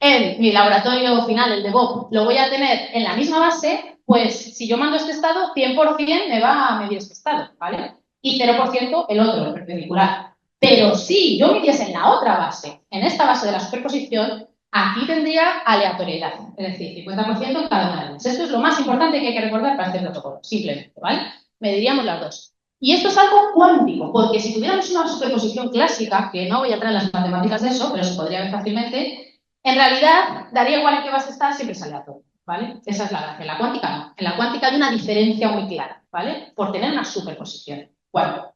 en mi laboratorio final, el de Bob, lo voy a tener en la misma base, pues si yo mando este estado, 100% me va a medir este estado, ¿vale? Y 0% el otro, el perpendicular. Pero si yo midiese en la otra base, en esta base de la superposición, aquí tendría aleatoriedad, es decir, 50% en cada una de ellas. Esto es lo más importante que hay que recordar para este protocolo, simplemente, ¿vale? Mediríamos las dos. Y esto es algo cuántico, porque si tuviéramos una superposición clásica, que no voy a entrar en las matemáticas de eso, pero se podría ver fácilmente, en realidad, daría igual en qué base está, siempre es aleatorio, ¿vale? Esa es la gracia. En la cuántica no. En la cuántica hay una diferencia muy clara, ¿vale? Por tener una superposición. Bueno,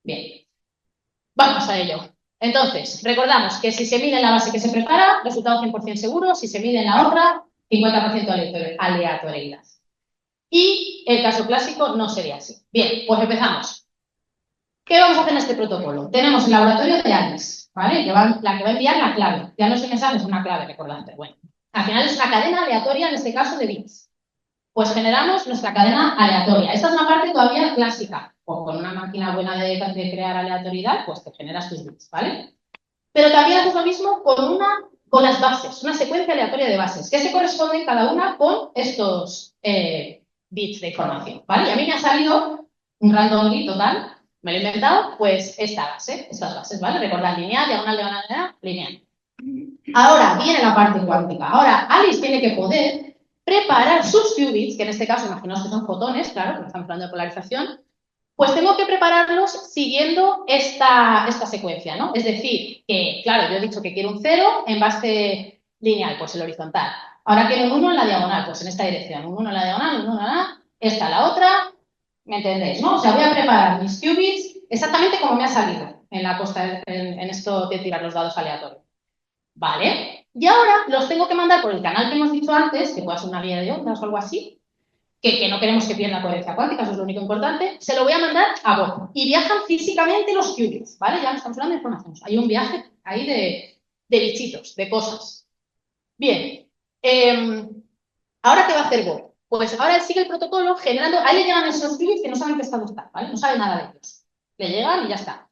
bien. Vamos a ello. Entonces, recordamos que si se mide en la base que se prepara, resultado 100% seguro. Si se mide en la otra, 50% aleatoriedad. Y el caso clásico no sería así. Bien, pues empezamos. ¿Qué vamos a hacer en este protocolo? Tenemos el laboratorio de Alice, ¿vale? La que va a enviar la clave. Ya no es un mensaje, es una clave, recordad, pero bueno. Al final es una cadena aleatoria, en este caso, de bits. Pues generamos nuestra cadena aleatoria. Esta es una parte todavía clásica. O con una máquina buena de crear aleatoriedad, pues te generas tus bits, ¿vale? Pero también haces lo mismo con las bases, una secuencia aleatoria de bases, que se corresponden cada una con estos bits de información, ¿vale? Y a mí me ha salido un random bit total, me lo he inventado, pues estas bases, ¿vale? Recordad, lineal, diagonal, lineal. Ahora viene la parte cuántica. Ahora Alice tiene que poder preparar sus qubits, que en este caso imaginaos que son fotones, claro, porque estamos hablando de polarización, pues tengo que prepararlos siguiendo esta secuencia, ¿no? Es decir, que, claro, yo he dicho que quiero un 0 en base lineal, pues el horizontal. Ahora quiero un 1 en la diagonal, pues en esta dirección. Un 1 en la diagonal, un 1 en la... Esta, la otra, ¿me entendéis, no? O sea, voy a preparar mis qubits exactamente como me ha salido en la costa, en esto de tirar los dados aleatorios. ¿Vale? Y ahora los tengo que mandar por el canal que hemos dicho antes, que puede ser una vía de ondas o algo así, que no queremos que pierda coherencia cuántica, eso es lo único importante, se lo voy a mandar a Bob. Y viajan físicamente los qubits, ¿vale? Ya no estamos hablando de información. Hay un viaje ahí de bichitos, de cosas. Bien. ¿Ahora qué va a hacer Bob? Pues ahora él sigue el protocolo generando... A él le llegan esos qubits que no saben qué estado están, ¿vale? No sabe nada de ellos. Le llegan y ya está.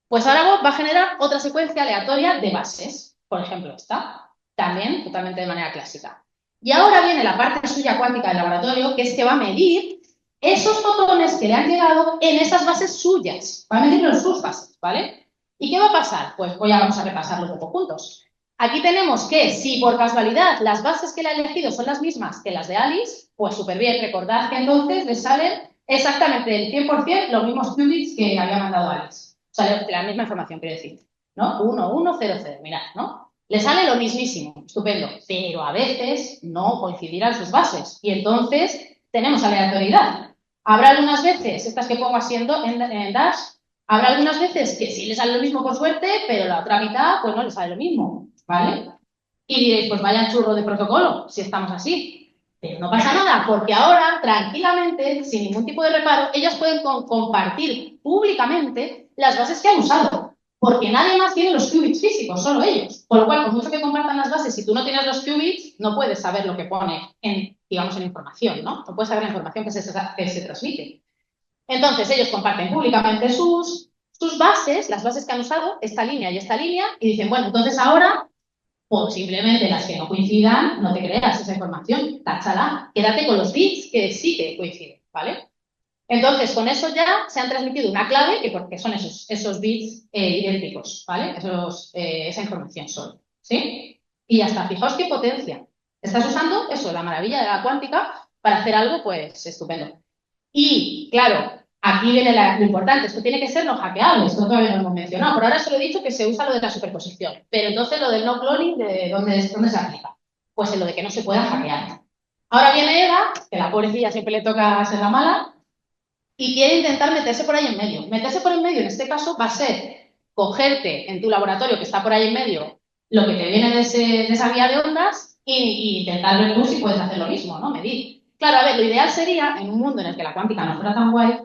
Pues ahora Bob va a generar otra secuencia aleatoria de bases. Por ejemplo, esta. También totalmente de manera clásica. Y ahora viene la parte suya cuántica del laboratorio, que es que va a medir esos fotones que le han llegado en esas bases suyas, va a medirlo en sus bases, ¿vale? ¿Y qué va a pasar? Pues hoy ya vamos a repasarlo un poco juntos. Aquí tenemos que si por casualidad las bases que le ha elegido son las mismas que las de Alice, pues súper bien, recordad que entonces le salen exactamente el 100% los mismos qubits que había mandado Alice. O sea, la misma información, quiero decir, ¿no? 1, 1, 0, 0, mirad, ¿no? Le sale lo mismísimo, estupendo, pero a veces no coincidirán sus bases y entonces tenemos aleatoriedad. Habrá algunas veces, estas que pongo así en Dash, habrá algunas veces que sí le sale lo mismo por suerte, pero la otra mitad pues no le sale lo mismo, ¿vale? Y diréis, pues vaya churro de protocolo, si estamos así. Pero no pasa nada, porque ahora, tranquilamente, sin ningún tipo de reparo, ellas pueden compartir públicamente las bases que han usado, porque nadie más tiene los qubits físicos, solo ellos. Por lo cual, por mucho que compartan las bases, si tú no tienes los qubits, no puedes saber lo que pone en, digamos, en información, ¿no? No puedes saber la información que se transmite. Entonces, ellos comparten públicamente sus bases, las bases que han usado, esta línea, y dicen, bueno, entonces ahora o simplemente las que no coincidan, no te creas esa información, táchala, quédate con los bits que sí que coinciden, ¿vale? Entonces, con eso ya se han transmitido una clave, que porque son esos bits idénticos, ¿vale? Esa información solo, ¿sí? Y ya está, fijaos qué potencia. Estás usando eso, la maravilla de la cuántica, para hacer algo, pues, estupendo. Y, claro, aquí viene lo importante, esto tiene que ser no hackeable, esto todavía no lo hemos mencionado. Por ahora solo he dicho que se usa lo de la superposición, pero entonces lo del no cloning, ¿de dónde se aplica? Pues en lo de que no se pueda hackear. Ahora viene Eva, que la pobrecilla siempre le toca ser la mala, y quiere intentar meterse por ahí en medio. Meterse por en medio, en este caso, va a ser cogerte en tu laboratorio que está por ahí en medio lo que te viene de esa guía de ondas y intentar ver tú si puedes hacer lo mismo, ¿no? Medir. Claro, a ver, lo ideal sería, en un mundo en el que la cuántica no fuera tan guay,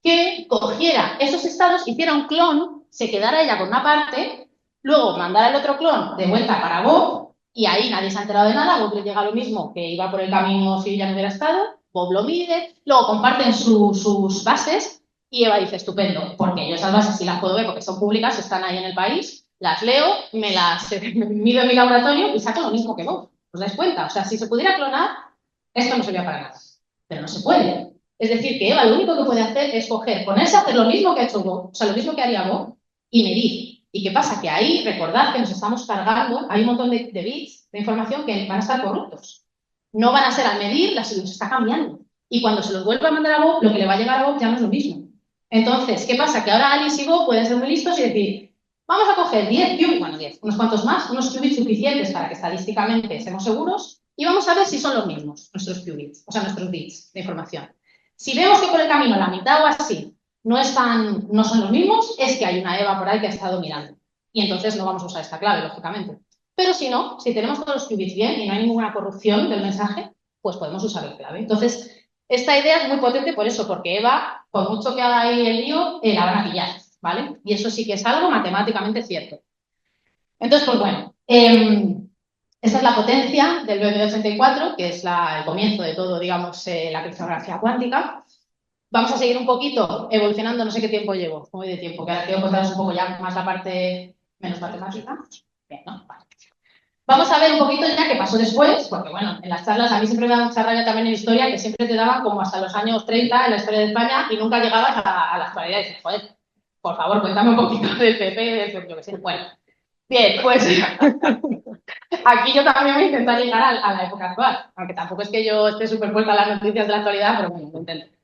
que cogiera esos estados, hiciera un clon, se quedara ella con una parte, luego mandara el otro clon de vuelta para Bob, y ahí nadie se ha enterado de nada, Bob le llega lo mismo que iba por el camino si ella no hubiera estado, Bob lo mide, luego comparten sus bases, y Eva dice, estupendo, porque yo esas bases sí las puedo ver porque son públicas, están ahí en el país, las leo, me las mido en mi laboratorio y saco lo mismo que Bob. ¿Os dais cuenta? O sea, si se pudiera clonar, esto no sería para nada. Pero no se puede. Es decir, que Eva lo único que puede hacer es coger, ponerse a hacer lo mismo que ha hecho Bob, o sea, lo mismo que haría Bob, y medir. ¿Y qué pasa? Que ahí, recordad que nos estamos cargando, hay un montón de bits de información que van a estar corruptos. No van a ser al medir, los está cambiando. Y cuando se los vuelva a mandar a Bob, lo que le va a llegar a Bob ya no es lo mismo. Entonces, ¿qué pasa? Que ahora Alice y Bob pueden ser muy listos y decir, vamos a coger 10 qubits, bueno, 10, unos cuantos más, unos qubits suficientes para que estadísticamente estemos seguros, y vamos a ver si son los mismos, nuestros qubits, o sea, nuestros bits de información. Si vemos que por el camino la mitad o así no son los mismos, es que hay una Eva por ahí que ha estado mirando. Y entonces no vamos a usar esta clave, lógicamente. Pero si no, si tenemos todos los qubits bien y no hay ninguna corrupción del mensaje, pues podemos usar la clave. Entonces, esta idea es muy potente por eso, porque Eva, por mucho que haga ahí el lío, la van a pillar, ¿vale? Y eso sí que es algo matemáticamente cierto. Entonces, pues bueno, esta es la potencia del BB84, que es el comienzo de todo, digamos, la criptografía cuántica. Vamos a seguir un poquito evolucionando, no sé qué tiempo llevo, como de tiempo, que ahora quiero contaros un poco ya más la parte menos matemática. Bien, ¿no? Vale. Vamos a ver un poquito ya qué pasó después, porque bueno, en las charlas a mí siempre me da mucha rabia también en historia, que siempre te daban como hasta los años 30 en la historia de España y nunca llegabas a la actualidad y dices, joder, por favor, cuéntame un poquito del PP, del yo qué sé. Bueno, bien, pues aquí yo también voy a intentar llegar a la época actual, aunque tampoco es que yo esté súper puesta a las noticias de la actualidad, pero bueno, lo intento.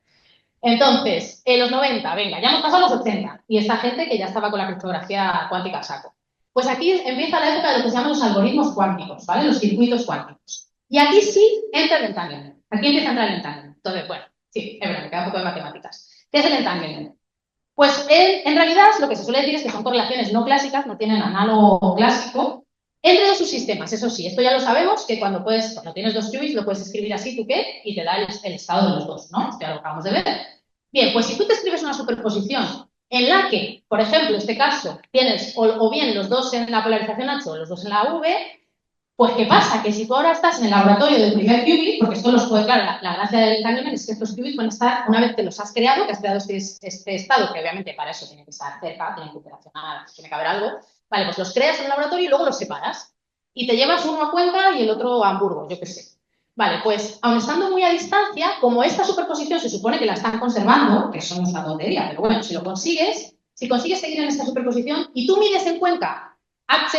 Entonces, en los 90, venga, ya hemos pasado a los 80 y esta gente que ya estaba con la criptografía cuántica a saco. Pues aquí empieza la época de lo que se llaman los algoritmos cuánticos, ¿vale? Los circuitos cuánticos. Y aquí sí entra el entanglement. Aquí empieza a entrar el entanglement. Entonces, bueno, sí, es verdad, me queda un poco de matemáticas. ¿Qué es el entanglement? Pues en realidad lo que se suele decir es que son correlaciones no clásicas, no tienen análogo clásico, entre dos subsistemas. Eso sí, esto ya lo sabemos, que cuando tienes dos qubits, lo puedes escribir así, ¿tú qué? Y te da el estado de los dos, ¿no? Esto ya lo acabamos de ver. Bien, pues si tú te escribes una superposición en la que, por ejemplo, en este caso, tienes o bien los dos en la polarización H o los dos en la V, pues ¿qué pasa? Que si tú ahora estás en el laboratorio del primer qubit, porque esto los puede, claro, la gracia del entanglement es que estos qubits pueden estar, una vez que los has creado, que has creado este estado, que obviamente para eso tiene que estar cerca, tiene que interaccionar, tiene que haber algo, vale, pues los creas en el laboratorio y luego los separas. Y te llevas uno a Cuenca y el otro a Hamburgo, yo qué sé. Vale, pues aun estando muy a distancia, como esta superposición se supone que la están conservando, que eso no es una tontería, pero bueno, si lo consigues, si consigues seguir en esta superposición y tú mides en Cuenca H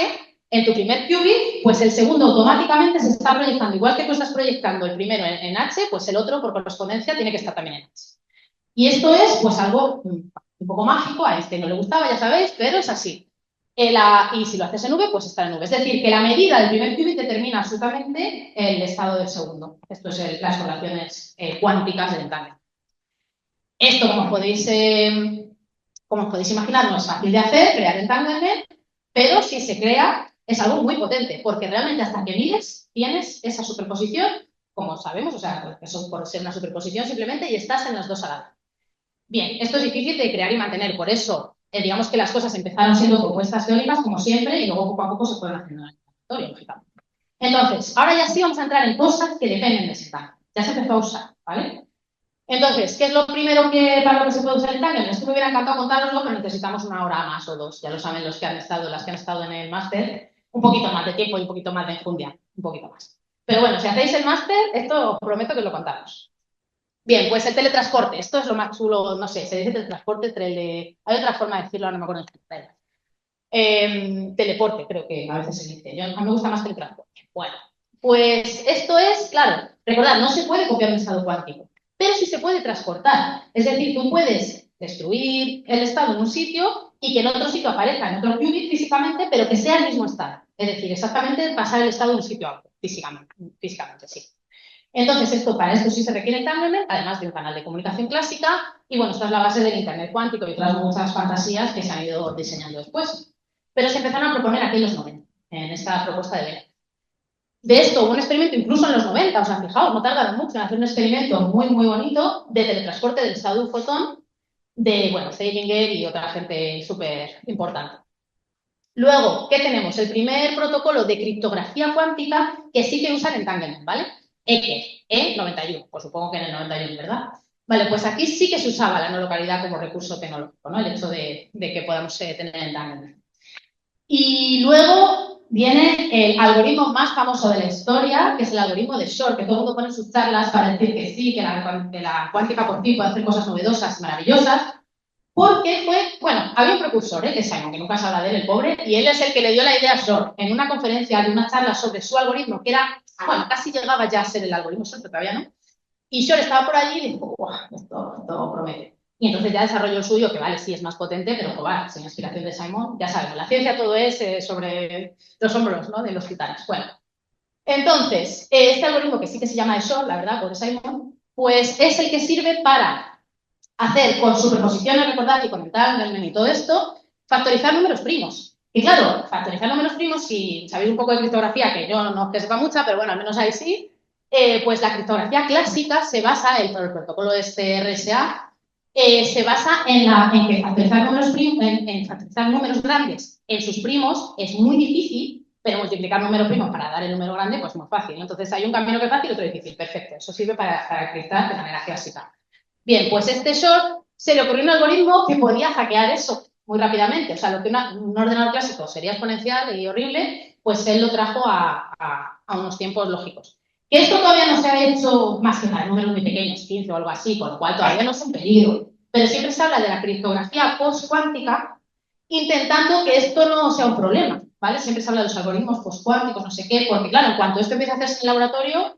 en tu primer qubit, pues el segundo automáticamente se está proyectando. Igual que tú estás proyectando el primero en H, pues el otro por correspondencia tiene que estar también en H. Y esto es pues algo un poco mágico, a este no le gustaba, ya sabéis, pero es así. Y si lo haces en V, pues está en V. Es decir, que la medida del primer qubit determina absolutamente el estado del segundo. Esto es las relaciones cuánticas del entanglement. Esto, como podéis imaginar, no es fácil de hacer, crear entanglement, pero si se crea, es algo muy potente, porque realmente hasta que mides, tienes esa superposición, como sabemos, o sea, eso por ser una superposición simplemente, y estás en las dos a la vez. Bien, esto es difícil de crear y mantener, por eso, digamos que las cosas empezaron siendo propuestas teóricas, como siempre, y luego poco a poco se fueron haciendo en el laboratorio, lógicamente. Entonces, ahora ya sí vamos a entrar en cosas que dependen de ese entanglement. Ya se empezó a usar, ¿vale? Entonces, ¿qué es lo primero para lo que se puede usar el entanglement? Esto me hubiera encantado contároslo, pero necesitamos una hora más o dos. Ya lo saben las que han estado en el máster, un poquito más de tiempo y un poquito más de enjundia, un poquito más. Pero bueno, si hacéis el máster, esto os prometo que os lo contamos. Bien, pues el teletransporte. Esto es lo más chulo, no sé, se dice teletransporte, hay otra forma de decirlo, no me acuerdo. Teleporte, creo que a veces se dice. A mí me gusta más teletransporte. Bueno, pues esto es, claro, recordad, no se puede copiar un estado cuántico, pero sí se puede transportar. Es decir, tú puedes destruir el estado en un sitio y que en otro sitio aparezca en otro qubit físicamente, pero que sea el mismo estado. Es decir, exactamente pasar el estado de un sitio a otro, físicamente, sí. Entonces, para esto sí se requiere entanglement, además de un canal de comunicación clásica, y bueno, esta es la base del Internet cuántico y otras muchas fantasías que se han ido diseñando después. Pero se empezaron a proponer aquí en los 90, en esta propuesta de Vélez. De esto hubo un experimento incluso en los 90, o sea, fijaos, no tardaron mucho en hacer un experimento muy, muy bonito de teletransporte del estado de un fotón de, bueno, Zeilinger y otra gente súper importante. Luego, ¿qué tenemos? El primer protocolo de criptografía cuántica que sí que usa el entanglement, ¿vale? E91, pues supongo que en el 91, ¿verdad? Vale, pues aquí sí que se usaba la no localidad como recurso tecnológico, ¿no? El hecho de que podamos tener entanglement. Y luego viene el algoritmo más famoso de la historia, que es el algoritmo de Shor, que todo el mundo pone en sus charlas para decir que sí, que la cuántica por fin puede hacer cosas novedosas y maravillosas, porque bueno, había un precursor, que es Simon, que nunca se habla de él, el pobre, y él es el que le dio la idea a Shor en una conferencia de una charla sobre su algoritmo, que era, bueno, casi llegaba ya a ser el algoritmo Shor, pero todavía no. Y Shor estaba por allí y dijo, ¡guau! Esto promete. Y entonces ya desarrolló el suyo, que vale, sí es más potente, pero joder, sin inspiración de Simon, ya sabemos, la ciencia todo es sobre los hombros, ¿no?, de los titanes. Bueno, entonces, este algoritmo, que sí que se llama de Shor, la verdad, por Simon, pues es el que sirve para hacer con superposiciones, recordad, y con entanglement y todo esto, factorizar números primos. Y claro, factorizar números primos, si sabéis un poco de criptografía, que yo no es que sepa mucha, pero bueno, al menos ahí sí, pues la criptografía clásica se basa, el protocolo de este RSA, se basa en que factorizar números grandes en sus primos es muy difícil, pero multiplicar números primos para dar el número grande, pues muy fácil. Entonces hay un camino que es fácil y otro difícil. Perfecto, eso sirve para criptar de manera clásica. Bien, pues este Shor se le ocurrió un algoritmo que podía hackear eso muy rápidamente. O sea, lo que un ordenador clásico sería exponencial y horrible, pues él lo trajo a unos tiempos lógicos. Que esto todavía no se ha hecho más que para números muy pequeños, 15 o algo así, con lo cual todavía no es un peligro. Pero siempre se habla de la criptografía post-cuántica, intentando que esto no sea un problema, ¿vale? Siempre se habla de los algoritmos post-cuánticos, no sé qué, porque claro, en cuanto esto empiece a hacerse en el laboratorio,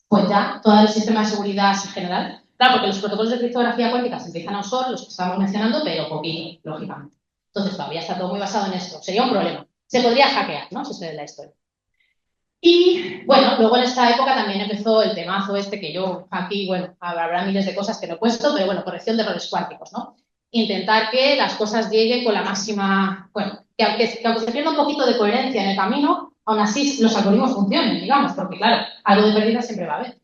pues ya todo el sistema de seguridad en general. Claro, porque los protocolos de criptografía cuántica se empiezan a usar, los que estamos mencionando, pero poquito, lógicamente. Entonces todavía está todo muy basado en esto. Sería un problema. Se podría hackear, ¿no? Si es la historia. Y bueno, luego en esta época también empezó el temazo este que yo aquí, bueno, habrá miles de cosas que no he puesto, pero bueno, corrección de errores cuánticos, ¿no? Intentar que las cosas lleguen con la máxima, bueno, que aunque se pierda un poquito de coherencia en el camino, aún así los algoritmos funcionen, digamos, porque claro, algo de pérdida siempre va a haber.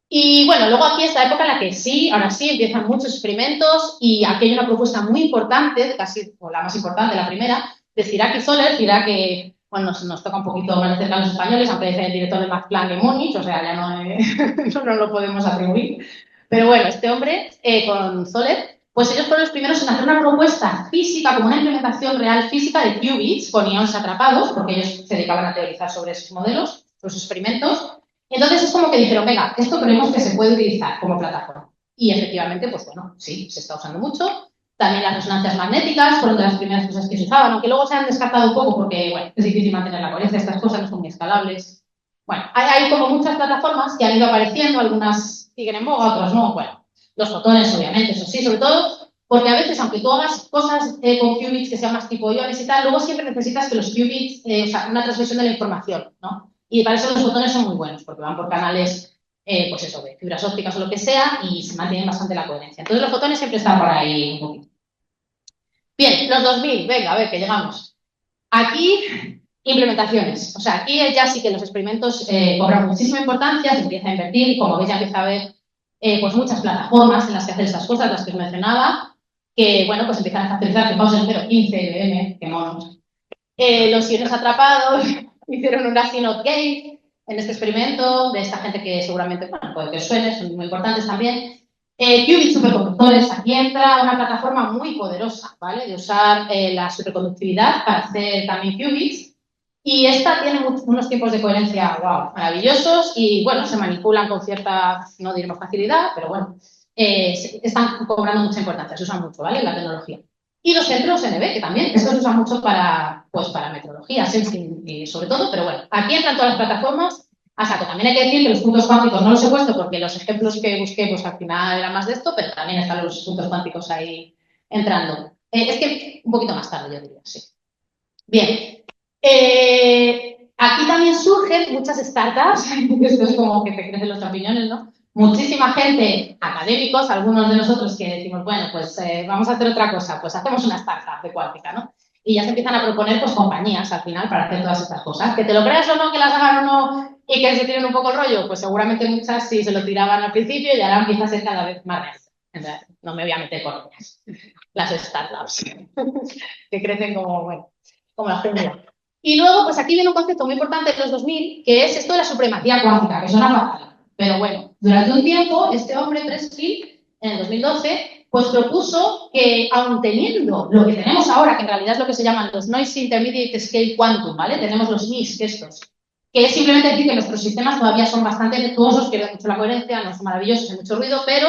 Y bueno, luego aquí esta época en la que sí, ahora sí, empiezan muchos experimentos y aquí hay una propuesta muy importante, casi o la más importante, la primera, de Cirac y Soler. Cirac, que bueno, nos toca un poquito más de cerca a los españoles, aunque es el director de Max Planck en Múnich, o sea, ya no lo podemos atribuir. Pero bueno, este hombre con Soler, pues ellos fueron los primeros en hacer una propuesta física, como una implementación real física de qubits con iones atrapados, porque ellos se dedicaban a teorizar sobre esos modelos, los experimentos. Entonces es como que dijeron, venga, esto creemos que se puede utilizar como plataforma. Y efectivamente, pues bueno, sí, se está usando mucho. También las resonancias magnéticas fueron de las primeras cosas que se usaban, aunque luego se han descartado un poco porque, bueno, es difícil mantener la coherencia, estas cosas no son muy escalables. Bueno, hay como muchas plataformas que han ido apareciendo, algunas siguen en boga, otras no. Bueno, los fotones, obviamente, eso sí, sobre todo porque a veces, aunque tú hagas cosas con qubits que sean más tipo iones y tal, luego siempre necesitas que los qubits, o sea, una transmisión de la información, ¿no? Y para eso los fotones son muy buenos, porque van por canales, pues eso, de fibras ópticas o lo que sea, y se mantienen bastante la coherencia. Entonces los fotones siempre están por ahí un poquito. Bien, los 2000, venga, a ver, que llegamos. Aquí, implementaciones. O sea, aquí ya sí que los experimentos cobran muchísima importancia, se empieza a invertir y como veis ya empieza a haber pues muchas plataformas en las que hacer estas cosas, las que os mencionaba, que bueno, pues empiezan a facilitar que pausen 0.15, IBM, que monos. Los iones atrapados hicieron un Astronaut Gate en este experimento de esta gente que seguramente, bueno, puede que os suene, son muy importantes también. Qubits superconductores, aquí entra una plataforma muy poderosa, ¿vale? De usar la superconductividad para hacer también qubits. Y esta tiene unos tiempos de coherencia, wow, maravillosos y, bueno, se manipulan con cierta, no diremos facilidad, pero bueno, están cobrando mucha importancia, se usan mucho, ¿vale? La tecnología. Y los centros NB, que también, esto se usa mucho para, pues, para metrología, sensing y sobre todo, pero bueno, aquí entran todas las plataformas. A saco. También hay que decir que los puntos cuánticos no los he puesto porque los ejemplos que busqué, pues al final eran más de esto, pero también están los puntos cuánticos ahí entrando. Es que un poquito más tarde, yo diría, sí. Bien. Aquí también surgen muchas startups, esto es como que te crecen los champiñones, ¿no? Muchísima gente, académicos, algunos de nosotros que decimos, bueno, pues vamos a hacer otra cosa, pues hacemos una startup de cuántica, ¿no? Y ya se empiezan a proponer pues compañías al final para hacer todas estas cosas. Que te lo creas o no, que las hagan o no y que se tiren un poco el rollo, pues seguramente muchas sí se lo tiraban al principio y ahora empieza a ser cada vez más real. Entonces, no me voy a meter con ellas. Las startups que crecen como, bueno, como la jungla. Y luego, pues aquí viene un concepto muy importante de los 2000, que es esto de la supremacía cuántica, que suena fatal. Pero bueno, durante un tiempo, este hombre, Preskill, en el 2012, pues propuso que, aun teniendo lo que tenemos ahora, que en realidad es lo que se llaman los Noise Intermediate Scale Quantum, ¿vale? Tenemos los NIS, que es simplemente decir que nuestros sistemas todavía son bastante virtuosos, pierden mucho la coherencia, no son maravillosos, hay mucho ruido, pero,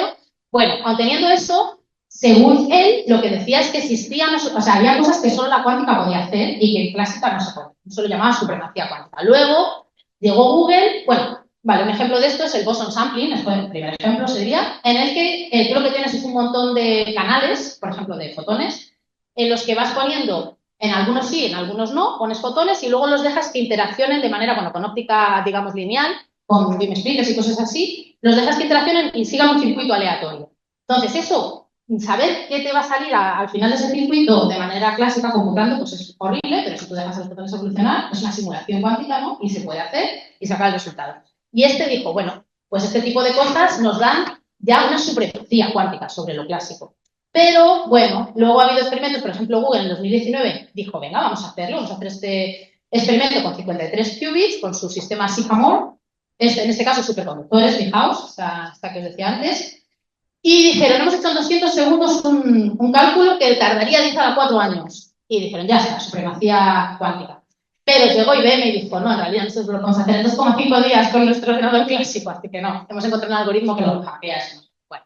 bueno, aun teniendo eso, según él, lo que decía es que existían, o sea, había cosas que solo la cuántica podía hacer y que en clásica no se podía. Eso lo llamaba supremacía cuántica. Luego llegó Google, bueno, vale, un ejemplo de esto es el boson sampling, el primer ejemplo sería, en el que tú lo que tienes es un montón de canales, por ejemplo, de fotones, en los que vas poniendo, en algunos sí, en algunos no, pones fotones y luego los dejas que interaccionen de manera, bueno, con óptica, digamos, lineal, con beam splitters y cosas así, los dejas que interaccionen y sigan un circuito aleatorio. Entonces, eso saber qué te va a salir al final de ese circuito de manera clásica computando, pues es horrible, pero si tú dejas a los fotones evolucionar, es una simulación cuántica, ¿no? Y se puede hacer y sacar el resultado. Y este dijo, bueno, pues este tipo de cosas nos dan ya una supremacía cuántica sobre lo clásico. Pero, bueno, luego ha habido experimentos, por ejemplo, Google en 2019 dijo, venga, vamos a hacerlo, vamos a hacer este experimento con 53 qubits, con su sistema Sycamore, en este caso superconductores, fijaos, esta que os decía antes, y dijeron, hemos hecho en 200 segundos un cálculo que tardaría 10 a 4 años. Y dijeron, ya está, supremacía cuántica. Pero llegó IBM y dijo, no, en realidad nosotros lo podemos hacer en 2,5 días con nuestro ordenador clásico, así que no, hemos encontrado un algoritmo que lo hackea eso. Bueno,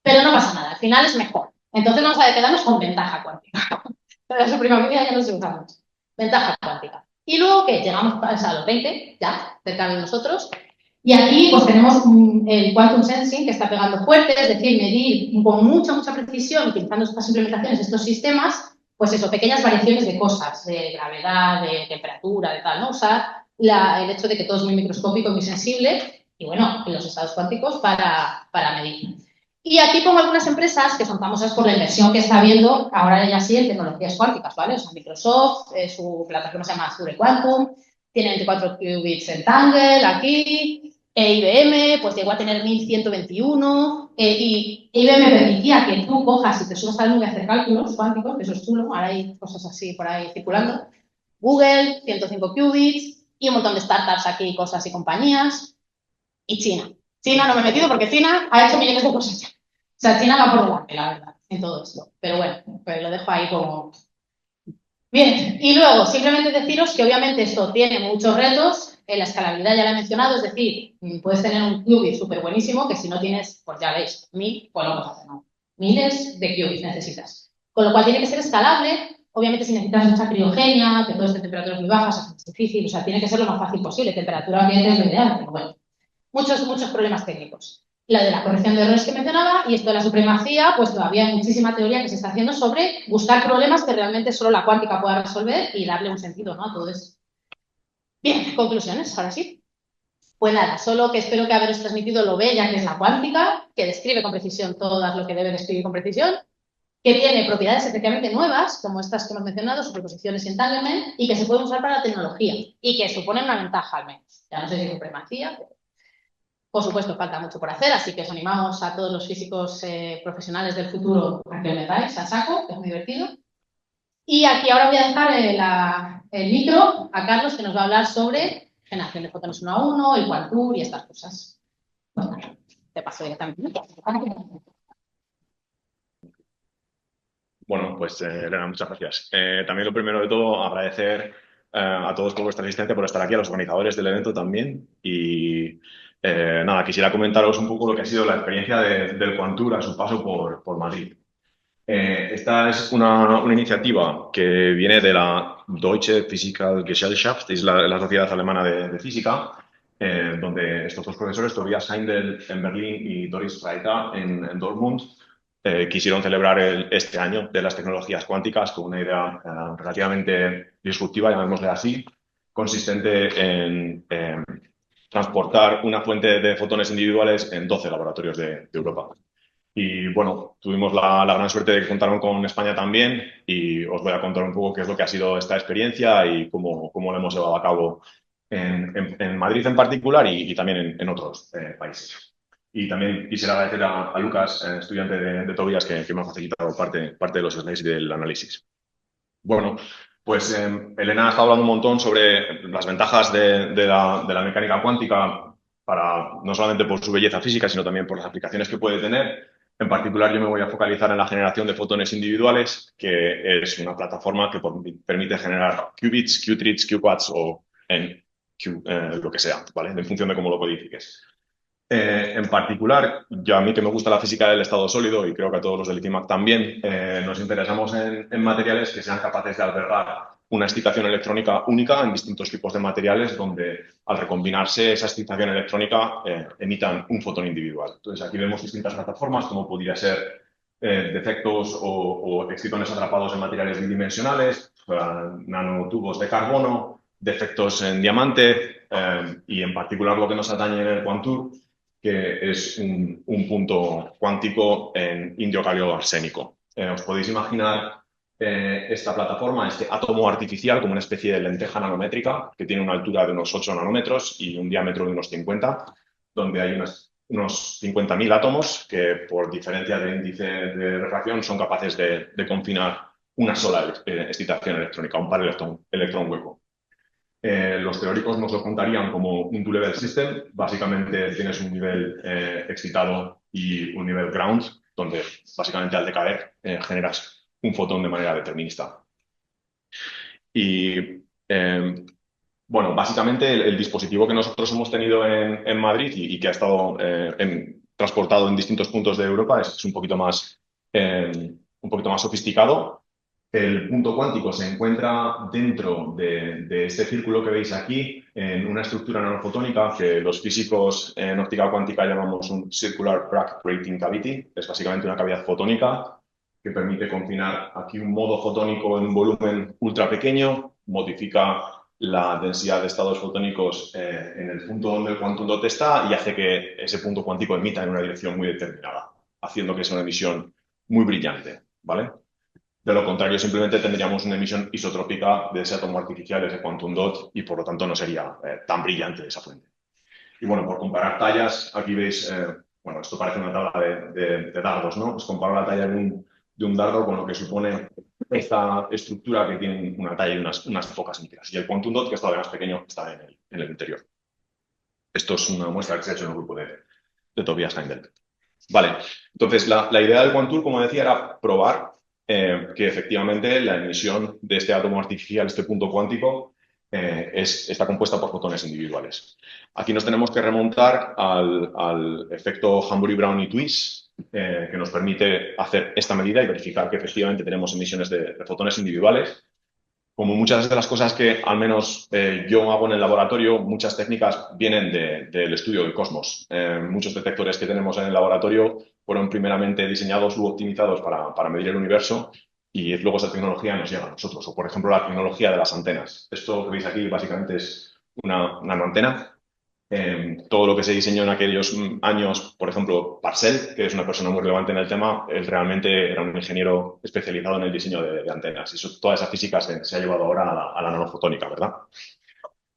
pero no pasa nada, al final es mejor. Entonces vamos a quedarnos con ventaja cuántica. La supremacía ya no se usamos. Ventaja cuántica. Y luego que llegamos a los 20, ya, cerca de nosotros, y aquí pues tenemos el quantum sensing que está pegando fuerte, es decir, medir con mucha precisión, utilizando estas implementaciones, estos sistemas, pues eso, pequeñas variaciones de cosas, de gravedad, de temperatura, de tal, ¿no? Usar el hecho de que todo es muy microscópico, muy sensible, y bueno, los estados cuánticos para medir. Y aquí pongo algunas empresas que son famosas por la inversión que está habiendo ahora ya sí en tecnologías cuánticas, ¿vale? O sea, Microsoft, su plataforma se llama Azure Quantum, tiene 24 qubits en Tangle aquí, IBM pues llegó a tener 1121 y IBM permitía que tú cojas y te subas a la nube a hacer cálculos cuánticos, que eso es chulo, ahora hay cosas así por ahí circulando. Google, 105 qubits y un montón de startups aquí, cosas y compañías. Y China. China no me he metido porque China ha hecho millones de cosas ya. O sea, China va por delante, la verdad, en todo esto. Pero bueno, pues lo dejo ahí como... Bien, y luego simplemente deciros que obviamente esto tiene muchos retos La escalabilidad ya la he mencionado, es decir, puedes tener un qubit súper buenísimo que si no tienes, pues ya veis, 1000, pues no vas a hacer, ¿no? Miles de qubits necesitas. Con lo cual tiene que ser escalable. Obviamente, si necesitas mucha criogenia, que todo esté a temperaturas muy bajas, es difícil. O sea, tiene que ser lo más fácil posible. Temperatura ambiente es lo ideal, pero bueno, muchos problemas técnicos. La de la corrección de errores que mencionaba y esto de la supremacía, pues todavía hay muchísima teoría que se está haciendo sobre buscar problemas que realmente solo la cuántica pueda resolver y darle un sentido, ¿no?, a todo eso. Bien, conclusiones, ahora sí. Pues nada, solo que espero que haberos transmitido lo bella que es la cuántica, que describe con precisión todo lo que debe describir con precisión, que tiene propiedades especialmente nuevas, como estas que hemos mencionado, superposiciones y entanglement, y que se pueden usar para la tecnología, y que suponen una ventaja al menos. Ya no sé si es supremacía, pero por supuesto falta mucho por hacer, así que os animamos a todos los físicos profesionales del futuro a que lo metáis a saco, que es muy divertido. Y aquí ahora voy a dejar el micro a Carlos, que nos va a hablar sobre generación de fotones uno a uno, el Quantum y estas cosas. Pues nada, te paso directamente. Bueno, pues Elena, muchas gracias. También lo primero de todo, agradecer a todos por vuestra asistencia, por estar aquí, a los organizadores del evento también. Y nada, quisiera comentaros un poco lo que ha sido la experiencia del Quantur a su paso por Madrid. Esta es una iniciativa que viene de la Deutsche Physikalgesellschaft, es la sociedad alemana de física, donde estos dos profesores, Tobias Heindel en Berlín y Doris Reiter en Dortmund, quisieron celebrar este año de las tecnologías cuánticas con una idea relativamente disruptiva, llamémosle así, consistente en transportar una fuente de fotones individuales en 12 laboratorios de Europa. Y bueno, tuvimos la gran suerte de que contaron con España también y os voy a contar un poco qué es lo que ha sido esta experiencia y cómo lo hemos llevado a cabo en Madrid en particular y también en otros países. Y también quisiera agradecer a Lucas, estudiante de Tobias, que me ha facilitado parte de los slides y del análisis. Bueno, pues Elena ha estado hablando un montón sobre las ventajas de la mecánica cuántica no solamente por su belleza física, sino también por las aplicaciones que puede tener. En particular, yo me voy a focalizar en la generación de fotones individuales, que es una plataforma que permite generar qubits, qtrits, qquats o en lo que sea, ¿vale? En función de cómo lo codifiques. En particular, yo a mí que me gusta la física del estado sólido y creo que a todos los del ICIMAC también, nos interesamos en materiales que sean capaces de albergar una excitación electrónica única en distintos tipos de materiales donde al recombinarse esa excitación electrónica emitan un fotón individual. Entonces aquí vemos distintas plataformas como podría ser defectos o excitones atrapados en materiales bidimensionales, nanotubos de carbono, defectos en diamante y en particular lo que nos atañe en el Quantur, que es un punto cuántico en indio galio arsénico. Os podéis imaginar esta plataforma, este átomo artificial, como una especie de lenteja nanométrica que tiene una altura de unos 8 nanómetros y un diámetro de unos 50, donde hay unos 50.000 átomos que por diferencia de índice de refracción son capaces de confinar una sola excitación electrónica, un par electrón hueco. Los teóricos nos lo contarían como un two-level system. Básicamente tienes un nivel excitado y un nivel ground, donde básicamente al decaer generas un fotón de manera determinista. Y bueno, básicamente el dispositivo que nosotros hemos tenido en Madrid y que ha estado transportado en distintos puntos de Europa es un poquito más sofisticado. El punto cuántico se encuentra dentro de este círculo que veis aquí, en una estructura nanofotónica que los físicos en óptica cuántica llamamos un Circular Bragg Grating Cavity. Es básicamente una cavidad fotónica que permite confinar aquí un modo fotónico en un volumen ultra pequeño, modifica la densidad de estados fotónicos en el punto donde el quantum dot está y hace que ese punto cuántico emita en una dirección muy determinada, haciendo que sea una emisión muy brillante, ¿vale? De lo contrario, simplemente tendríamos una emisión isotrópica de ese átomo artificial, ese quantum dot, y por lo tanto no sería tan brillante esa fuente. Y bueno, por comparar tallas, aquí veis, bueno, esto parece una tabla de dardos, ¿no? Pues comparo la talla de un dardo con lo que supone esta estructura que tiene una talla de unas pocas micras. Y el quantum dot, que es todavía más pequeño, está en el interior. Esto es una muestra que se ha hecho en el grupo de Tobias Heindel. Vale, entonces la idea del Quantur, como decía, era probar que efectivamente la emisión de este átomo artificial, este punto cuántico, está compuesta por fotones individuales. Aquí nos tenemos que remontar al efecto Hamburg-Brown y Twiss, que nos permite hacer esta medida y verificar que efectivamente tenemos emisiones de fotones individuales. Como muchas de las cosas que al menos yo hago en el laboratorio, muchas técnicas vienen del estudio del cosmos. Muchos detectores que tenemos en el laboratorio fueron primeramente diseñados u optimizados para medir el universo y luego esa tecnología nos llega a nosotros. O, por ejemplo, la tecnología de las antenas. Esto que veis aquí básicamente es una nanoantena. Todo lo que se diseñó en aquellos años, por ejemplo, Parcel, que es una persona muy relevante en el tema, él realmente era un ingeniero especializado en el diseño de antenas. Y toda esa física se ha llevado ahora a la nanofotónica, ¿verdad?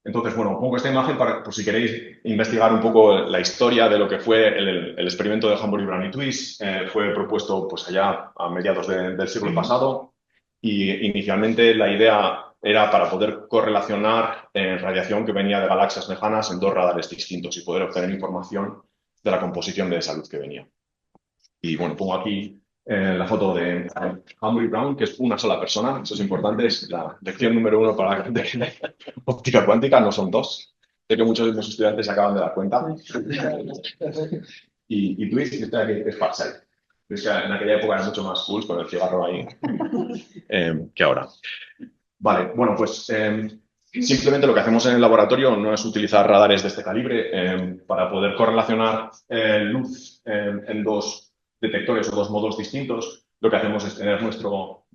Entonces, bueno, pongo esta imagen por si queréis investigar un poco la historia de lo que fue el experimento de Hamburg-Brown y Twiss. Fue propuesto pues allá a mediados del siglo pasado y inicialmente la idea era para poder correlacionar radiación que venía de galaxias lejanas en dos radares distintos y poder obtener información de la composición de esa luz que venía. Y bueno, pongo aquí la foto de Hamburg-Brown, que es una sola persona. Eso es importante, es la lección número 1 para de óptica cuántica, no son dos. Sé que muchos de los estudiantes se acaban de dar cuenta. Y Twiss, que es Parcel. Es que en aquella época era mucho más cool con el cigarro ahí que ahora. Vale, bueno, pues simplemente lo que hacemos en el laboratorio no es utilizar radares de este calibre para poder correlacionar luz en dos detectores o dos modos distintos. Lo que hacemos es tener nuestro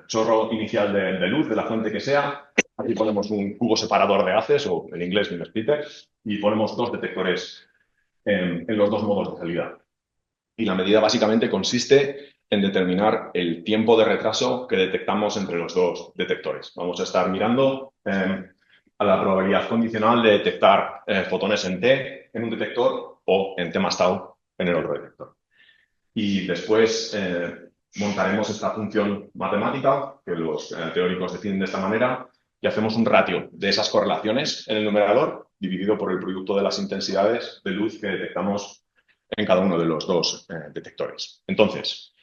chorro inicial de luz, de la fuente que sea. Aquí ponemos un cubo separador de haces, o en inglés un splitter, y ponemos dos detectores en los dos modos de salida. Y la medida básicamente consiste en determinar el tiempo de retraso que detectamos entre los dos detectores. Vamos a estar mirando a la probabilidad condicional de detectar fotones en T en un detector o en T más tau en el otro detector. Y después montaremos esta función matemática que los teóricos definen de esta manera y hacemos un ratio de esas correlaciones en el numerador dividido por el producto de las intensidades de luz que detectamos en cada uno de los dos detectores. Entonces,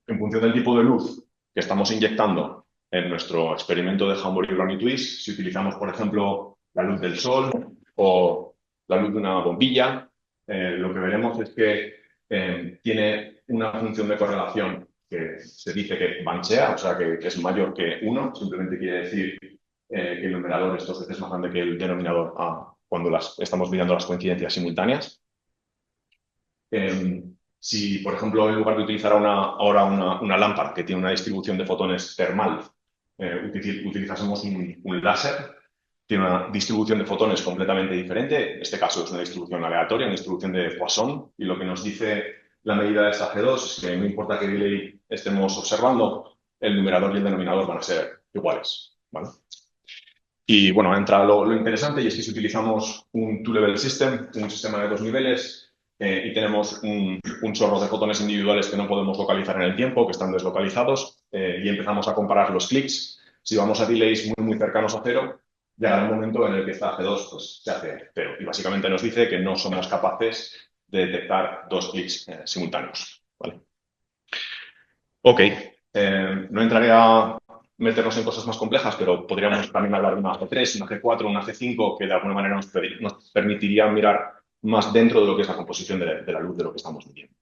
en función del tipo de luz que estamos inyectando en nuestro experimento de Hamburg-Brown y Twiss, si utilizamos, por ejemplo, la luz del sol o la luz de una bombilla, lo que veremos es que tiene una función de correlación que se dice que banchea, o sea, que es mayor que 1, simplemente quiere decir que el numerador es 2 veces más grande que el denominador cuando estamos mirando las coincidencias simultáneas. Si, por ejemplo, en lugar de utilizar ahora una lámpara que tiene una distribución de fotones termal, utilizásemos un láser, tiene una distribución de fotones completamente diferente. En este caso es una distribución aleatoria, una distribución de Poisson, y lo que nos dice la medida de esta G2 es que no importa qué delay estemos observando, el numerador y el denominador van a ser iguales, ¿vale? Y bueno, entra lo interesante, y es que si utilizamos un two-level system, un sistema de dos niveles, y tenemos un chorro de fotones individuales que no podemos localizar en el tiempo, que están deslocalizados, y empezamos a comparar los clics, si vamos a delays muy cercanos a cero, llegará un momento en el que esta G2 pues, se hace cero. Y básicamente nos dice que no somos capaces de detectar dos clics simultáneos, ¿vale? Ok, no entraré a meternos en cosas más complejas, pero podríamos también hablar de una G3, una G4, una G5, que de alguna manera nos permitiría mirar más dentro de lo que es la composición de la luz de lo que estamos midiendo.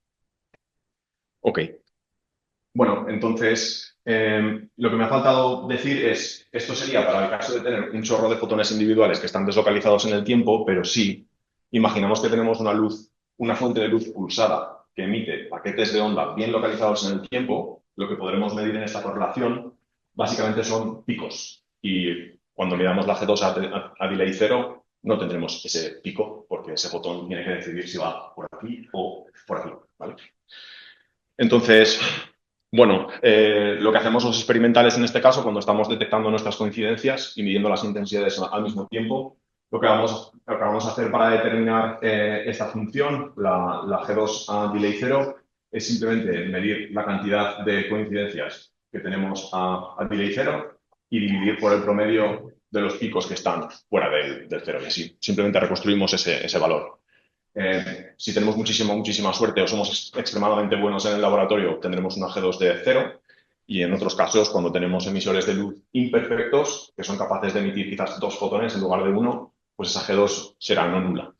Ok. Bueno, entonces, lo que me ha faltado decir es, esto sería para el caso de tener un chorro de fotones individuales que están deslocalizados en el tiempo, pero sí, imaginamos que tenemos una fuente de luz pulsada que emite paquetes de onda bien localizados en el tiempo, lo que podremos medir en esta correlación básicamente son picos. Y cuando miramos la G2 a delay cero, no tendremos ese pico, porque ese fotón tiene que decidir si va por aquí o por aquí, ¿vale? Entonces, bueno, lo que hacemos los experimentales en este caso, cuando estamos detectando nuestras coincidencias y midiendo las intensidades al mismo tiempo, lo que vamos a hacer para determinar esta función, la G2 a delay cero, es simplemente medir la cantidad de coincidencias que tenemos a delay cero y dividir por el promedio de los picos que están fuera del cero. Y así simplemente reconstruimos ese valor. Si tenemos muchísima suerte o somos extremadamente buenos en el laboratorio, tendremos una G2 de 0. y en otros casos cuando tenemos emisores de luz imperfectos que son capaces de emitir quizás 2 fotones en lugar de 1, pues esa G2 será no nula.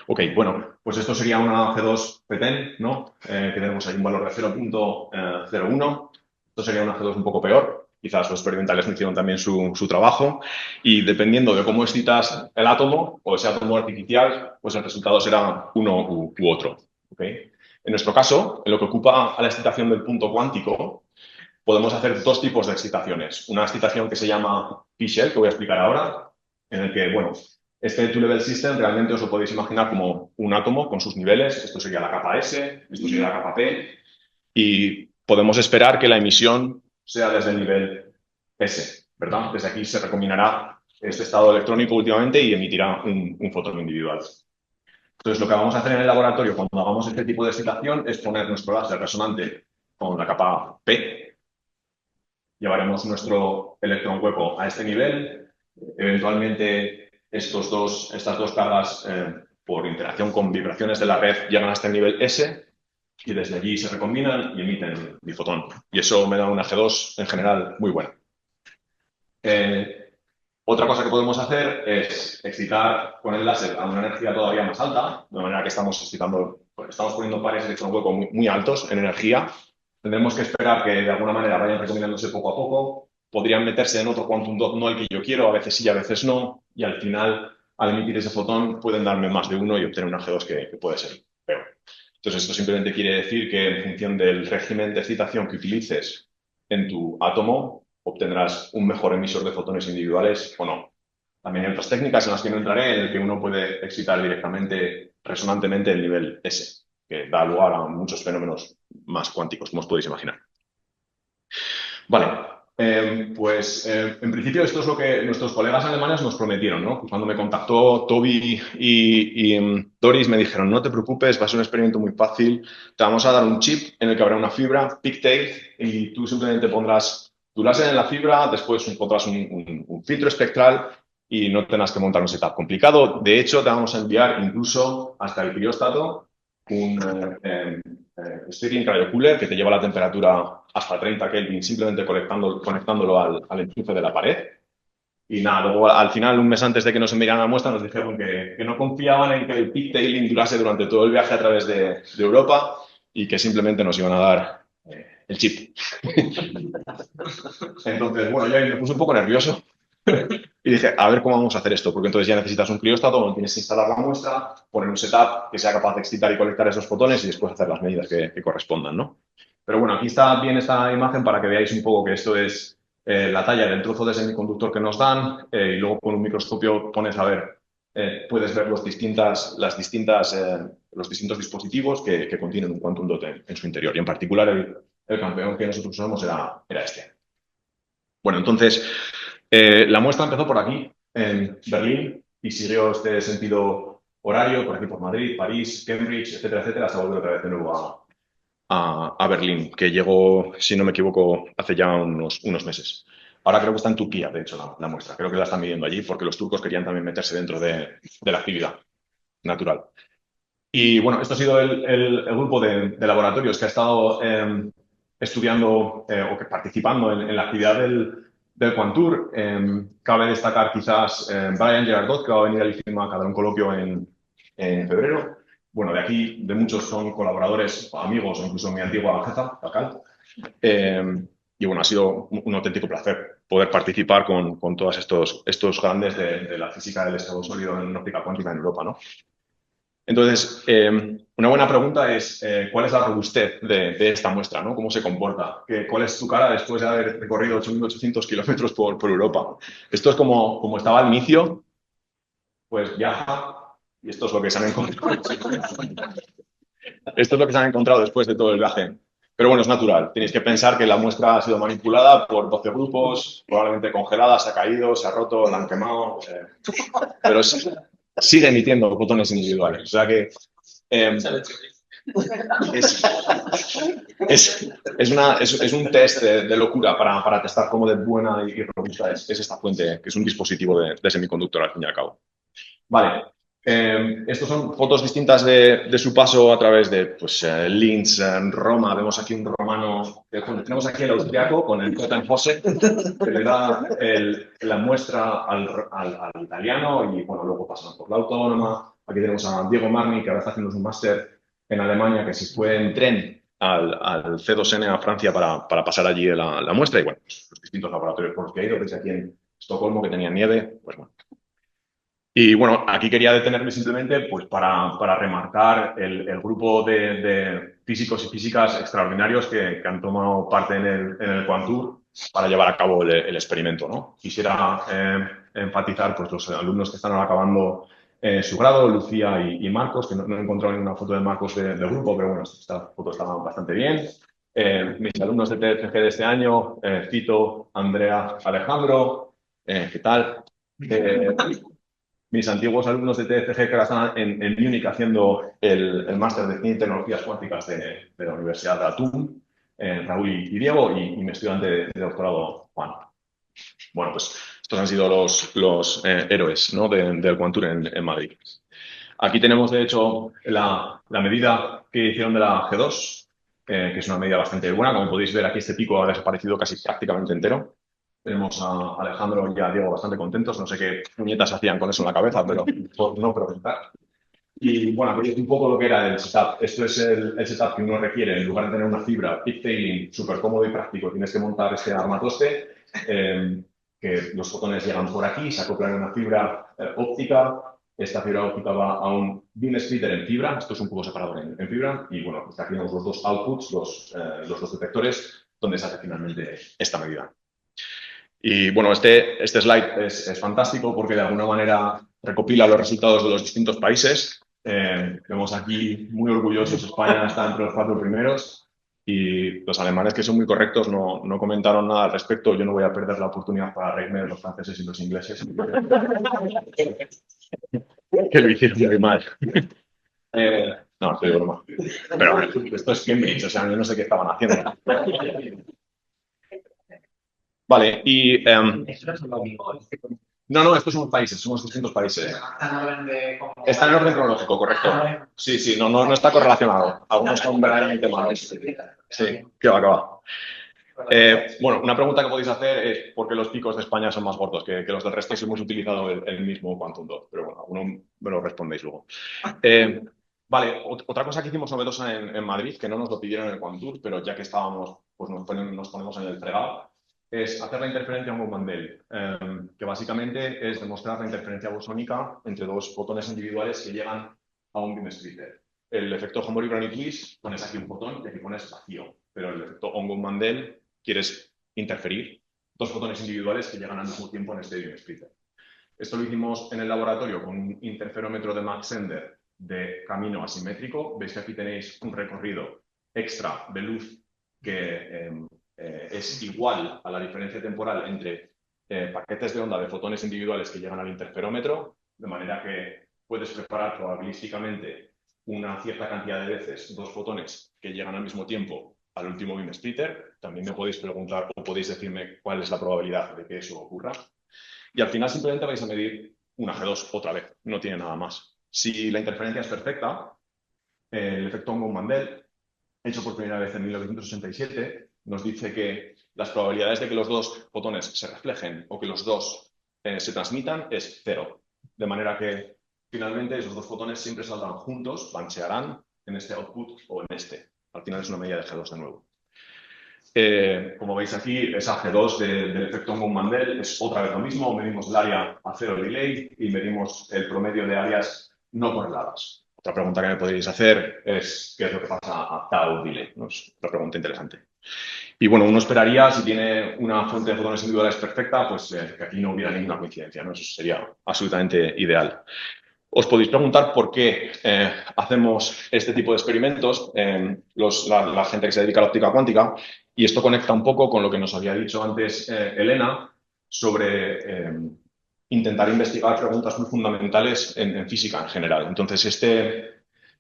Ok, bueno, pues esto sería una G2 PTEN, ¿no? Que tenemos ahí un valor de 0.01. Esto sería una G2 un poco peor. Quizás los experimentales no hicieron también su trabajo. Y dependiendo de cómo excitas el átomo o ese átomo artificial, pues el resultado será uno u otro. ¿Okay? En nuestro caso, en lo que ocupa a la excitación del punto cuántico, podemos hacer 2 tipos de excitaciones. Una excitación que se llama P-shell, que voy a explicar ahora, en el que, bueno, este two-level system realmente os lo podéis imaginar como un átomo con sus niveles. Esto sería la capa S, esto sería la capa P, y podemos esperar que la emisión sea desde el nivel S, ¿verdad? Desde aquí se recombinará este estado electrónico últimamente y emitirá un fotón individual. Entonces, lo que vamos a hacer en el laboratorio cuando hagamos este tipo de excitación es poner nuestro láser resonante con la capa P. Llevaremos nuestro electrón hueco a este nivel. Eventualmente, estas dos cargas, por interacción con vibraciones de la red, llegan hasta el nivel S y desde allí se recombinan y emiten mi fotón. Y eso me da una G2 en general muy buena. Otra cosa que podemos hacer es excitar con el láser a una energía todavía más alta, de manera que estamos poniendo pares de electrón hueco muy, muy altos en energía. Tendremos que esperar que de alguna manera vayan recombinándose poco a poco. Podrían meterse en otro quantum dot, no el que yo quiero, a veces sí, a veces no. Y al final, al emitir ese fotón, pueden darme más de uno y obtener una G2 que puede ser peor. Entonces, esto simplemente quiere decir que en función del régimen de excitación que utilices en tu átomo, obtendrás un mejor emisor de fotones individuales o no. También hay otras técnicas en las que no entraré, en el que uno puede excitar directamente, resonantemente, el nivel S, que da lugar a muchos fenómenos más cuánticos, como os podéis imaginar. Vale, en principio esto es lo que nuestros colegas alemanes nos prometieron, ¿no? Cuando me contactó Toby y Doris me dijeron, no te preocupes, va a ser un experimento muy fácil, te vamos a dar un chip en el que habrá una fibra, pigtail, y tú simplemente pondrás tu láser en la fibra, después pondrás un filtro espectral y no tendrás que montar un setup complicado. De hecho, te vamos a enviar incluso hasta el crióstato un steering cryocooler que te lleva la temperatura hasta 30 Kelvin simplemente conectándolo al enchufe de la pared. Y nada, luego al final, un mes antes de que nos enviaran la muestra, nos dijeron que no confiaban en que el pigtailing durase durante todo el viaje a través de Europa y que simplemente nos iban a dar el chip. Entonces, bueno, yo me puse un poco nervioso y dije, a ver cómo vamos a hacer esto, porque entonces ya necesitas un crióstato donde tienes que instalar la muestra, poner un setup que sea capaz de excitar y colectar esos fotones y después hacer las medidas que correspondan, ¿no? Pero bueno, aquí está bien esta imagen para que veáis un poco que esto es la talla del trozo de semiconductor que nos dan y luego con un microscopio pones a ver, puedes ver los distintos dispositivos que contienen un quantum dot en su interior. Y en particular el campeón que nosotros usamos era este. Bueno, entonces la muestra empezó por aquí, en Berlín, y siguió este sentido horario, por aquí por Madrid, París, Cambridge, etcétera, hasta volver otra vez de nuevo a Berlín, que llegó, si no me equivoco, hace ya unos meses. Ahora creo que está en Turquía, de hecho, la muestra. Creo que la están midiendo allí porque los turcos querían también meterse dentro de la actividad natural. Y bueno, esto ha sido el grupo de laboratorios que ha estado estudiando o que participando en la actividad del Quantur. Cabe destacar quizás Brian Gerardot, que va a venir al IFIMA a dar un coloquio en febrero. Bueno, de aquí, de muchos son colaboradores, amigos o incluso mi antigua jefa, Pacal. Y bueno, ha sido un auténtico placer poder participar con todos estos grandes de la física del estado sólido en óptica cuántica en Europa, ¿no? Entonces, una buena pregunta es ¿cuál es la robustez de esta muestra, ¿no? ¿Cómo se comporta? ¿Cuál es tu cara después de haber recorrido 8.800 kilómetros por Europa? Esto es como estaba al inicio, pues viaja y esto es lo que se han encontrado. Esto es lo que se han encontrado después de todo el viaje. Pero bueno, es natural. Tenéis que pensar que la muestra ha sido manipulada por 12 grupos, probablemente congelada, se ha caído, se ha roto, la han quemado. Pero sigue emitiendo fotones individuales. O sea que es un test de locura para testar cómo de buena y robusta es esta fuente, que es un dispositivo de semiconductor al fin y al cabo. Vale, Estos son fotos distintas de su paso a través de pues, Linz, Roma. Vemos aquí un romano. Tenemos aquí el austriaco con el Tottenhose, que le da la muestra al italiano y bueno, luego pasan por la autónoma. Aquí tenemos a Diego Marni, que ahora está haciendo un máster en Alemania, que se fue en tren al C2N a Francia para pasar allí la muestra. Y bueno, pues, los distintos laboratorios por los que ha ido, desde aquí en Estocolmo, que tenía nieve, pues bueno. Y bueno, aquí quería detenerme simplemente pues, para remarcar el grupo de físicos y físicas extraordinarios que han tomado parte en el Quantur para llevar a cabo el experimento, ¿no? Quisiera enfatizar pues, los alumnos que están ahora acabando su grado, Lucía y Marcos, que no he encontrado ninguna foto de Marcos del grupo, pero bueno, esta foto está bastante bien. Mis alumnos de TFG de este año, Cito, Andrea, Alejandro, ¿qué tal? Mis antiguos alumnos de TFG que ahora están en Múnich haciendo el máster de Ciencia y Tecnologías Cuánticas de la Universidad de Atum, Raúl y Diego, y mi estudiante de doctorado, Juan. Bueno, pues estos han sido los héroes, ¿no? del Quantur en Madrid. Aquí tenemos, de hecho, la medida que hicieron de la G2, que es una medida bastante buena. Como podéis ver, aquí este pico ha desaparecido casi prácticamente entero. Tenemos a Alejandro y a Diego bastante contentos. No sé qué puñetas hacían con eso en la cabeza, pero por no preguntar. Y bueno, aquí es un poco lo que era el setup. Esto es el setup que uno requiere. En lugar de tener una fibra pigtailing súper cómodo y práctico, tienes que montar este armatoste, que los fotones llegan por aquí, se acoplan a una fibra óptica. Esta fibra óptica va a un beam splitter en fibra. Esto es un poco separado en fibra. Y bueno, pues aquí tenemos los dos outputs, los dos detectores, donde se hace finalmente esta medida. Y bueno, este slide es fantástico porque de alguna manera recopila los resultados de los distintos países. Vemos aquí muy orgullosos, España está entre los 4 primeros y los alemanes, que son muy correctos, no comentaron nada al respecto. Yo no voy a perder la oportunidad para reírme de los franceses y los ingleses, que lo hicieron muy mal. No, estoy de broma. Pero bueno, esto es Cambridge, o sea, yo no sé qué estaban haciendo. Vale, y... no, estos son países, somos distintos países. Está en orden cronológico, correcto. Sí, no está correlacionado. Algunos son verdaderamente malos. Sí, que va. Bueno, una pregunta que podéis hacer es ¿por qué los picos de España son más gordos que los del resto si hemos utilizado el mismo Quantum Dot? Pero bueno, alguno me lo respondéis luego. Vale, otra cosa que hicimos novedosa en Madrid, que no nos lo pidieron en el Quantur, pero ya que estábamos, pues nos ponemos en el fregado, es hacer la interferencia Mondale, que básicamente es demostrar la interferencia bosónica entre dos fotones individuales que llegan a un beam splitter. El efecto Hombury-Brownian-Twist, pones aquí un fotón y aquí pones vacío, pero el efecto Ongo-Mandel quieres interferir dos fotones individuales que llegan al mismo tiempo en este beam splitter. Esto lo hicimos en el laboratorio con un interferómetro de Mach Zehnder de camino asimétrico. Veis que aquí tenéis un recorrido extra de luz que es igual a la diferencia temporal entre paquetes de onda de fotones individuales que llegan al interferómetro, de manera que puedes preparar probabilísticamente una cierta cantidad de veces dos fotones que llegan al mismo tiempo al último beam splitter. También me podéis preguntar o podéis decirme cuál es la probabilidad de que eso ocurra. Y al final simplemente vais a medir una G2 otra vez, no tiene nada más. Si la interferencia es perfecta, el efecto Ongo-Mandel, hecho por primera vez en 1967, nos dice que las probabilidades de que los dos fotones se reflejen o que los dos se transmitan es 0. De manera que finalmente esos dos fotones siempre saldrán juntos, banchearán en este output o en este. Al final es una medida de G2 de nuevo. Como veis aquí, esa G2 del efecto Ongo-Mandel es otra vez lo mismo. Medimos el área a 0 delay y medimos el promedio de áreas no correladas. Otra pregunta que me podéis hacer es ¿qué es lo que pasa a tau delay? ¿No? Es otra pregunta interesante. Y bueno, uno esperaría, si tiene una fuente de fotones individuales perfecta, pues que aquí no hubiera ninguna coincidencia, ¿no? Eso sería absolutamente ideal. Os podéis preguntar por qué hacemos este tipo de experimentos, la gente que se dedica a la óptica cuántica, y esto conecta un poco con lo que nos había dicho antes Elena sobre intentar investigar preguntas muy fundamentales en física en general. Entonces,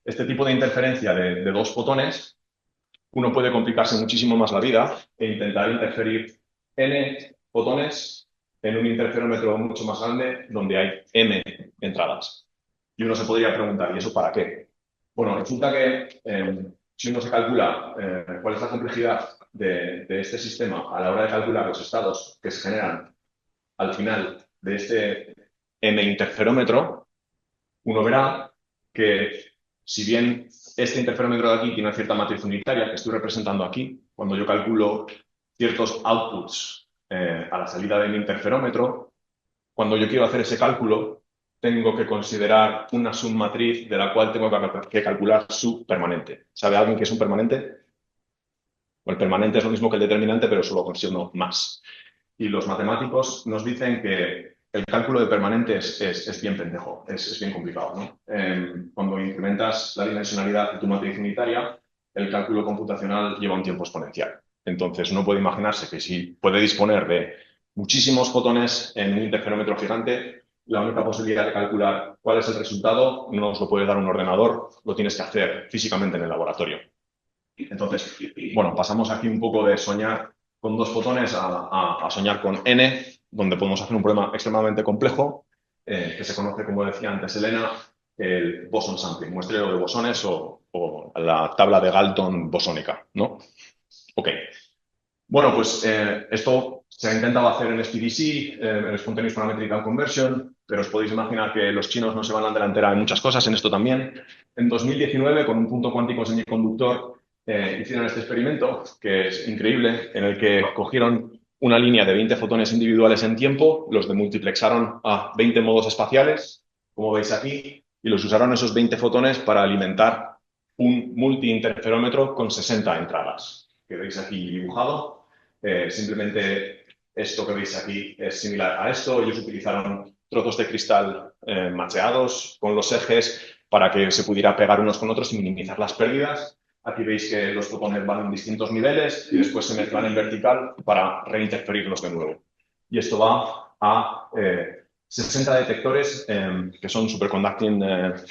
este tipo de interferencia de dos fotones, uno puede complicarse muchísimo más la vida e intentar interferir n fotones en un interferómetro mucho más grande donde hay m entradas. Y uno se podría preguntar, ¿y eso para qué? Bueno, resulta que si uno se calcula cuál es la complejidad de este sistema a la hora de calcular los estados que se generan al final de este M interferómetro, uno verá que si bien este interferómetro de aquí tiene una cierta matriz unitaria que estoy representando aquí, cuando yo calculo ciertos outputs a la salida de mi interferómetro, cuando yo quiero hacer ese cálculo, tengo que considerar una submatriz de la cual tengo que calcular su permanente. ¿Sabe alguien qué es un permanente? El permanente es lo mismo que el determinante, pero solo consigo más. Y los matemáticos nos dicen que el cálculo de permanentes es bien pendejo, es bien complicado, ¿no? Cuando incrementas la dimensionalidad de tu matriz unitaria, el cálculo computacional lleva un tiempo exponencial. Entonces, uno puede imaginarse que si puede disponer de muchísimos fotones en un interferómetro gigante, la única posibilidad de calcular cuál es el resultado no nos lo puede dar un ordenador, lo tienes que hacer físicamente en el laboratorio. Entonces, bueno, pasamos aquí un poco de soñar con 2 fotones a soñar con n, donde podemos hacer un problema extremadamente complejo, que se conoce, como decía antes Elena, el boson sampling, muestreo de bosones o la tabla de Galton bosónica, ¿no? Ok. Bueno, pues esto se ha intentado hacer en SPDC, en Spontaneous Parametric Conversion, pero os podéis imaginar que los chinos no se van a la delantera en muchas cosas, en esto también. En 2019, con un punto cuántico semiconductor, hicieron este experimento, que es increíble, en el que cogieron una línea de 20 fotones individuales en tiempo, los demultiplexaron a 20 modos espaciales, como veis aquí, y los usaron esos 20 fotones para alimentar un multi-interferómetro con 60 entradas, que veis aquí dibujado. Simplemente esto que veis aquí es similar a esto. Ellos utilizaron trozos de cristal macheados con los ejes para que se pudiera pegar unos con otros y minimizar las pérdidas. Aquí veis que los fotones van en distintos niveles y después se mezclan en vertical para reinterferirlos de nuevo. Y esto va a 60 detectores que son superconducting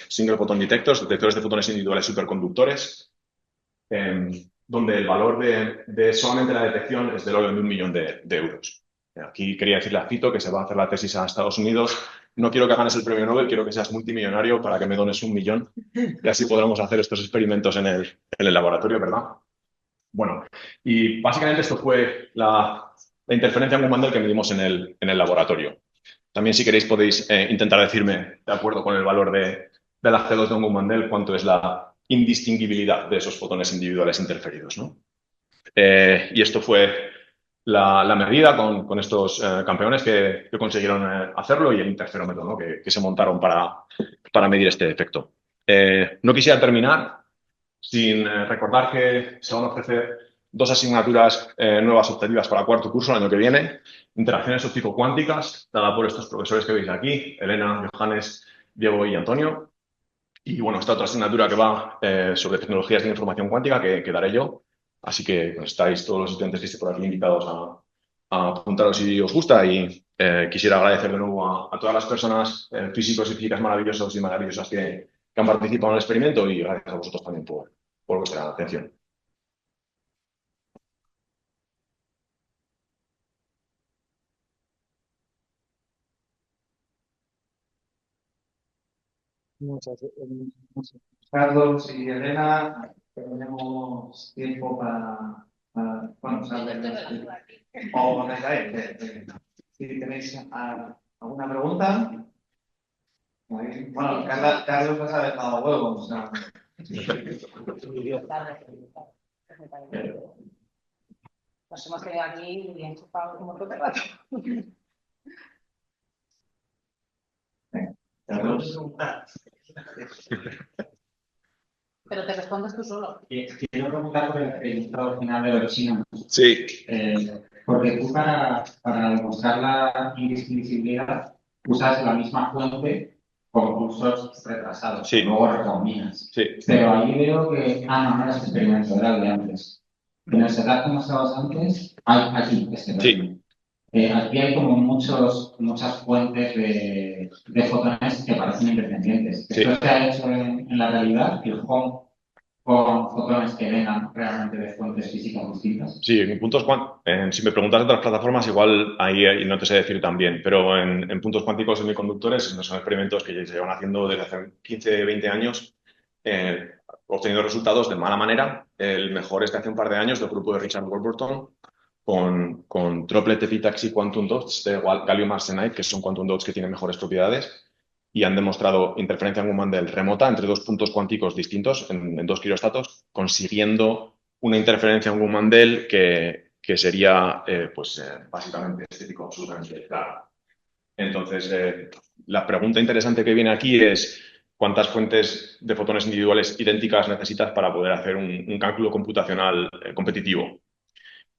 single photon detectors, detectores de fotones individuales superconductores, donde el valor de solamente la detección es del orden de 1 millón de euros. Aquí quería decirle a Cito que se va a hacer la tesis a Estados Unidos. No quiero que ganes el premio Nobel, quiero que seas multimillonario para que me dones 1 millón y así podremos hacer estos experimentos en el laboratorio, ¿verdad? Bueno, y básicamente esto fue la interferencia en Gummandel que medimos en el laboratorio. También, si queréis, podéis intentar decirme, de acuerdo con el valor de la G2 de un Gummandel, cuánto es la indistinguibilidad de esos fotones individuales interferidos, ¿no? Y esto fue la medida con estos campeones que consiguieron hacerlo y el interferómetro, ¿no? que se montaron para medir este efecto. No quisiera terminar sin recordar que se van a ofrecer 2 asignaturas nuevas optativas para cuarto curso el año que viene. Interacciones óptico-cuánticas, dada por estos profesores que veis aquí, Elena, Johannes, Diego y Antonio. Y bueno, esta otra asignatura que va sobre tecnologías de información cuántica que daré yo. Así que estáis todos los estudiantes que estéis por aquí invitados a apuntaros si os gusta y quisiera agradecer de nuevo a todas las personas, físicos y físicas maravillosos y maravillosas que han participado en el experimento y gracias a vosotros también por vuestra atención. Muchas Carlos y Elena, tenemos tiempo bueno, o si tenéis alguna pregunta. Bueno, Carlos nos ha dejado huevos. O sea. Nos hemos quedado aquí y enchufados como todo el rato. Pero te respondes tú solo. Quiero preguntar por el resultado final de los chinos. Sí. Porque tú para demostrar la indistinguibilidad usas la misma fuente con cursos retrasados. Sí. Luego recombinas. Sí. Pero ahí veo que... no era este experimento, era el de antes. En el setup que mostrabas antes, hay aquí este. Sí. Aquí hay como muchas fuentes de fotones que parecen independientes. Sí. Esto se ha hecho en la realidad, el home con fotones que vengan realmente de fuentes físicas distintas? Sí, en puntos si me preguntas de otras plataformas, igual ahí no te sé decir también, pero en puntos cuánticos semiconductores no son experimentos que ya se llevan haciendo desde hace 15, 20 años, obteniendo resultados de mala manera. El mejor es de hace un par de años del grupo de Richard Warburton con droplet epitaxy quantum dots de gallium arsenide, que son quantum dots que tienen mejores propiedades y han demostrado interferencia en un Mandel remota entre dos puntos cuánticos distintos en dos quirostatos, consiguiendo una interferencia en un Mandel que sería básicamente estético, absolutamente claro. Entonces, la pregunta interesante que viene aquí es ¿cuántas fuentes de fotones individuales idénticas necesitas para poder hacer un cálculo computacional competitivo?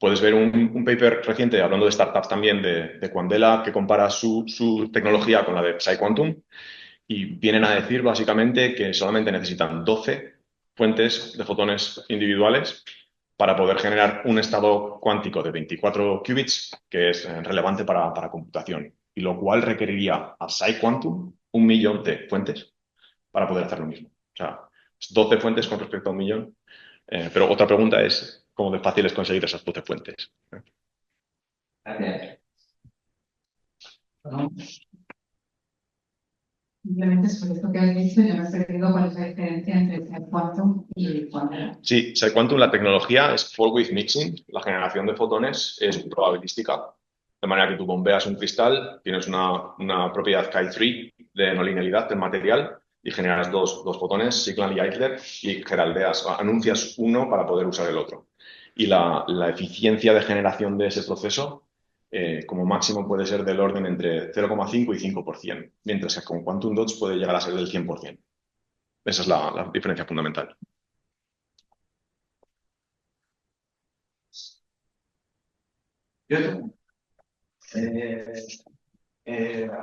Puedes ver un paper reciente hablando de startups también de Quandela que compara su tecnología con la de PsiQuantum y vienen a decir básicamente que solamente necesitan 12 fuentes de fotones individuales para poder generar un estado cuántico de 24 qubits que es relevante para computación, y lo cual requeriría a PsiQuantum 1.000.000 de fuentes para poder hacer lo mismo. O sea, 12 fuentes con respecto a 1.000.000. Pero otra pregunta es cómo de fácil es conseguir esas 12 fuentes. Gracias. Simplemente sobre esto que has dicho, yo me he perdido cuál es la diferencia entre quantum y quantum. Sí, PsiQuantum, la tecnología es four-width mixing. La generación de fotones es probabilística. De manera que tú bombeas un cristal, tienes una propiedad Chi3 de no linealidad del material y generas dos fotones, Signal y Eifler, y heraldeas, anuncias uno para poder usar el otro. Y la eficiencia de generación de ese proceso como máximo puede ser del orden entre 0,5 y 5%, mientras que con Quantum Dots puede llegar a ser del 100%. Esa es la diferencia fundamental.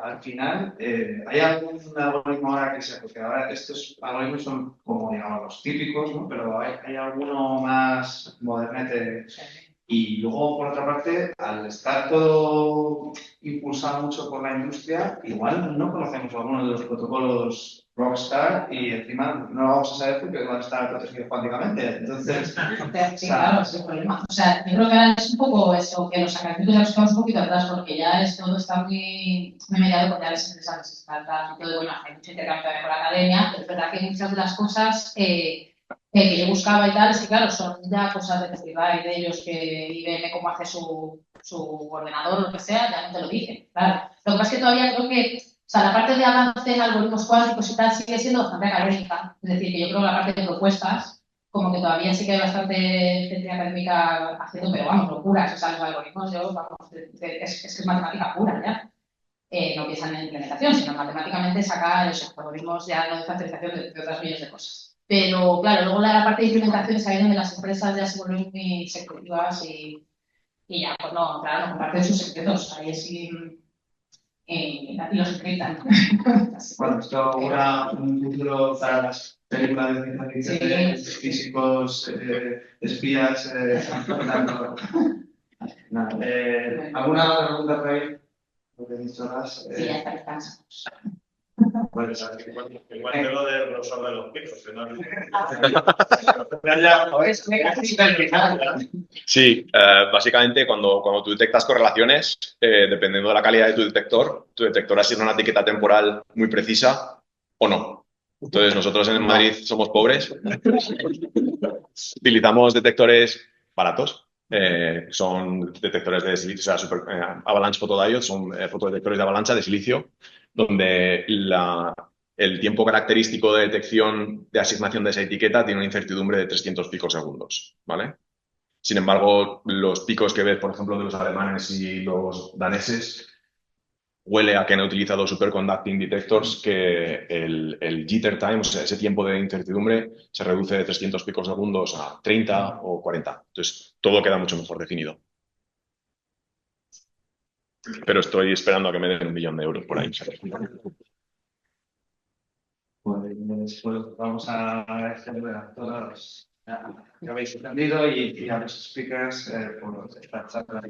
Al final, ¿hay algún algoritmo ahora que sea? Porque ahora estos algoritmos son como, digamos, los típicos, ¿no? Pero hay alguno más modernete. Y luego, por otra parte, al estar todo impulsado mucho por la industria, igual no conocemos algunos de los protocolos Rockstar y encima no lo vamos a saber porque van a estar protegidos cuánticamente. Entonces, Sí, claro, ese es el problema. O sea, yo creo que ahora es un poco eso, que los académicos ya nos quedamos un poquito atrás porque ya todo está muy mediado por ya las empresas de startups y todo. Bueno, hay mucho intercambio también con la academia, pero es verdad que muchas de las cosas que yo buscaba y tal, es que claro, son ya cosas de festival de ellos que IBM cómo hace su ordenador o lo que sea, ya no te lo dicen, claro. Lo que pasa es que todavía creo que, o sea, la parte de avance en algoritmos cuánticos y tal sigue siendo bastante académica, es decir, que yo creo que la parte de propuestas, como que todavía sí que hay bastante gente académica haciendo, pero vamos, locuras, o sea, los algoritmos, es que es matemática pura ya. No piensan en implementación, sino matemáticamente sacar esos algoritmos ya de factorización de otras millones de cosas. Pero claro, luego la parte de implementación es ahí donde las empresas ya se vuelven muy secretivas y ya, pues no, claro, no comparten sus secretos. Ahí sí, y los encriptan. bueno, esto augura un futuro para las películas de ciencia ficción, físicos, espías. ¿Alguna otra pregunta por ahí? Lo que he dicho más. Sí, ya está descansando. Pues, Igual que lo del grosor de los picos, que no Sí, básicamente cuando tú detectas correlaciones, dependiendo de la calidad de tu detector asigna una etiqueta temporal muy precisa o no. Entonces nosotros en Madrid somos pobres, utilizamos detectores baratos, son detectores de silicio, o sea, Avalanche Photodiodes, son fotodetectores de avalancha de silicio, donde el tiempo característico de detección de asignación de esa etiqueta tiene una incertidumbre de 300 picosegundos, ¿vale? Sin embargo, los picos que ves, por ejemplo, de los alemanes y los daneses, huele a que han utilizado superconducting detectors que el jitter time, o sea, ese tiempo de incertidumbre, se reduce de 300 picosegundos a 30 o 40. Entonces, todo queda mucho mejor definido. Pero estoy esperando a que me den 1.000.000 de euros por ahí. Pues vamos a agradecerle a todos que habéis atendido y a los speakers por esta charla.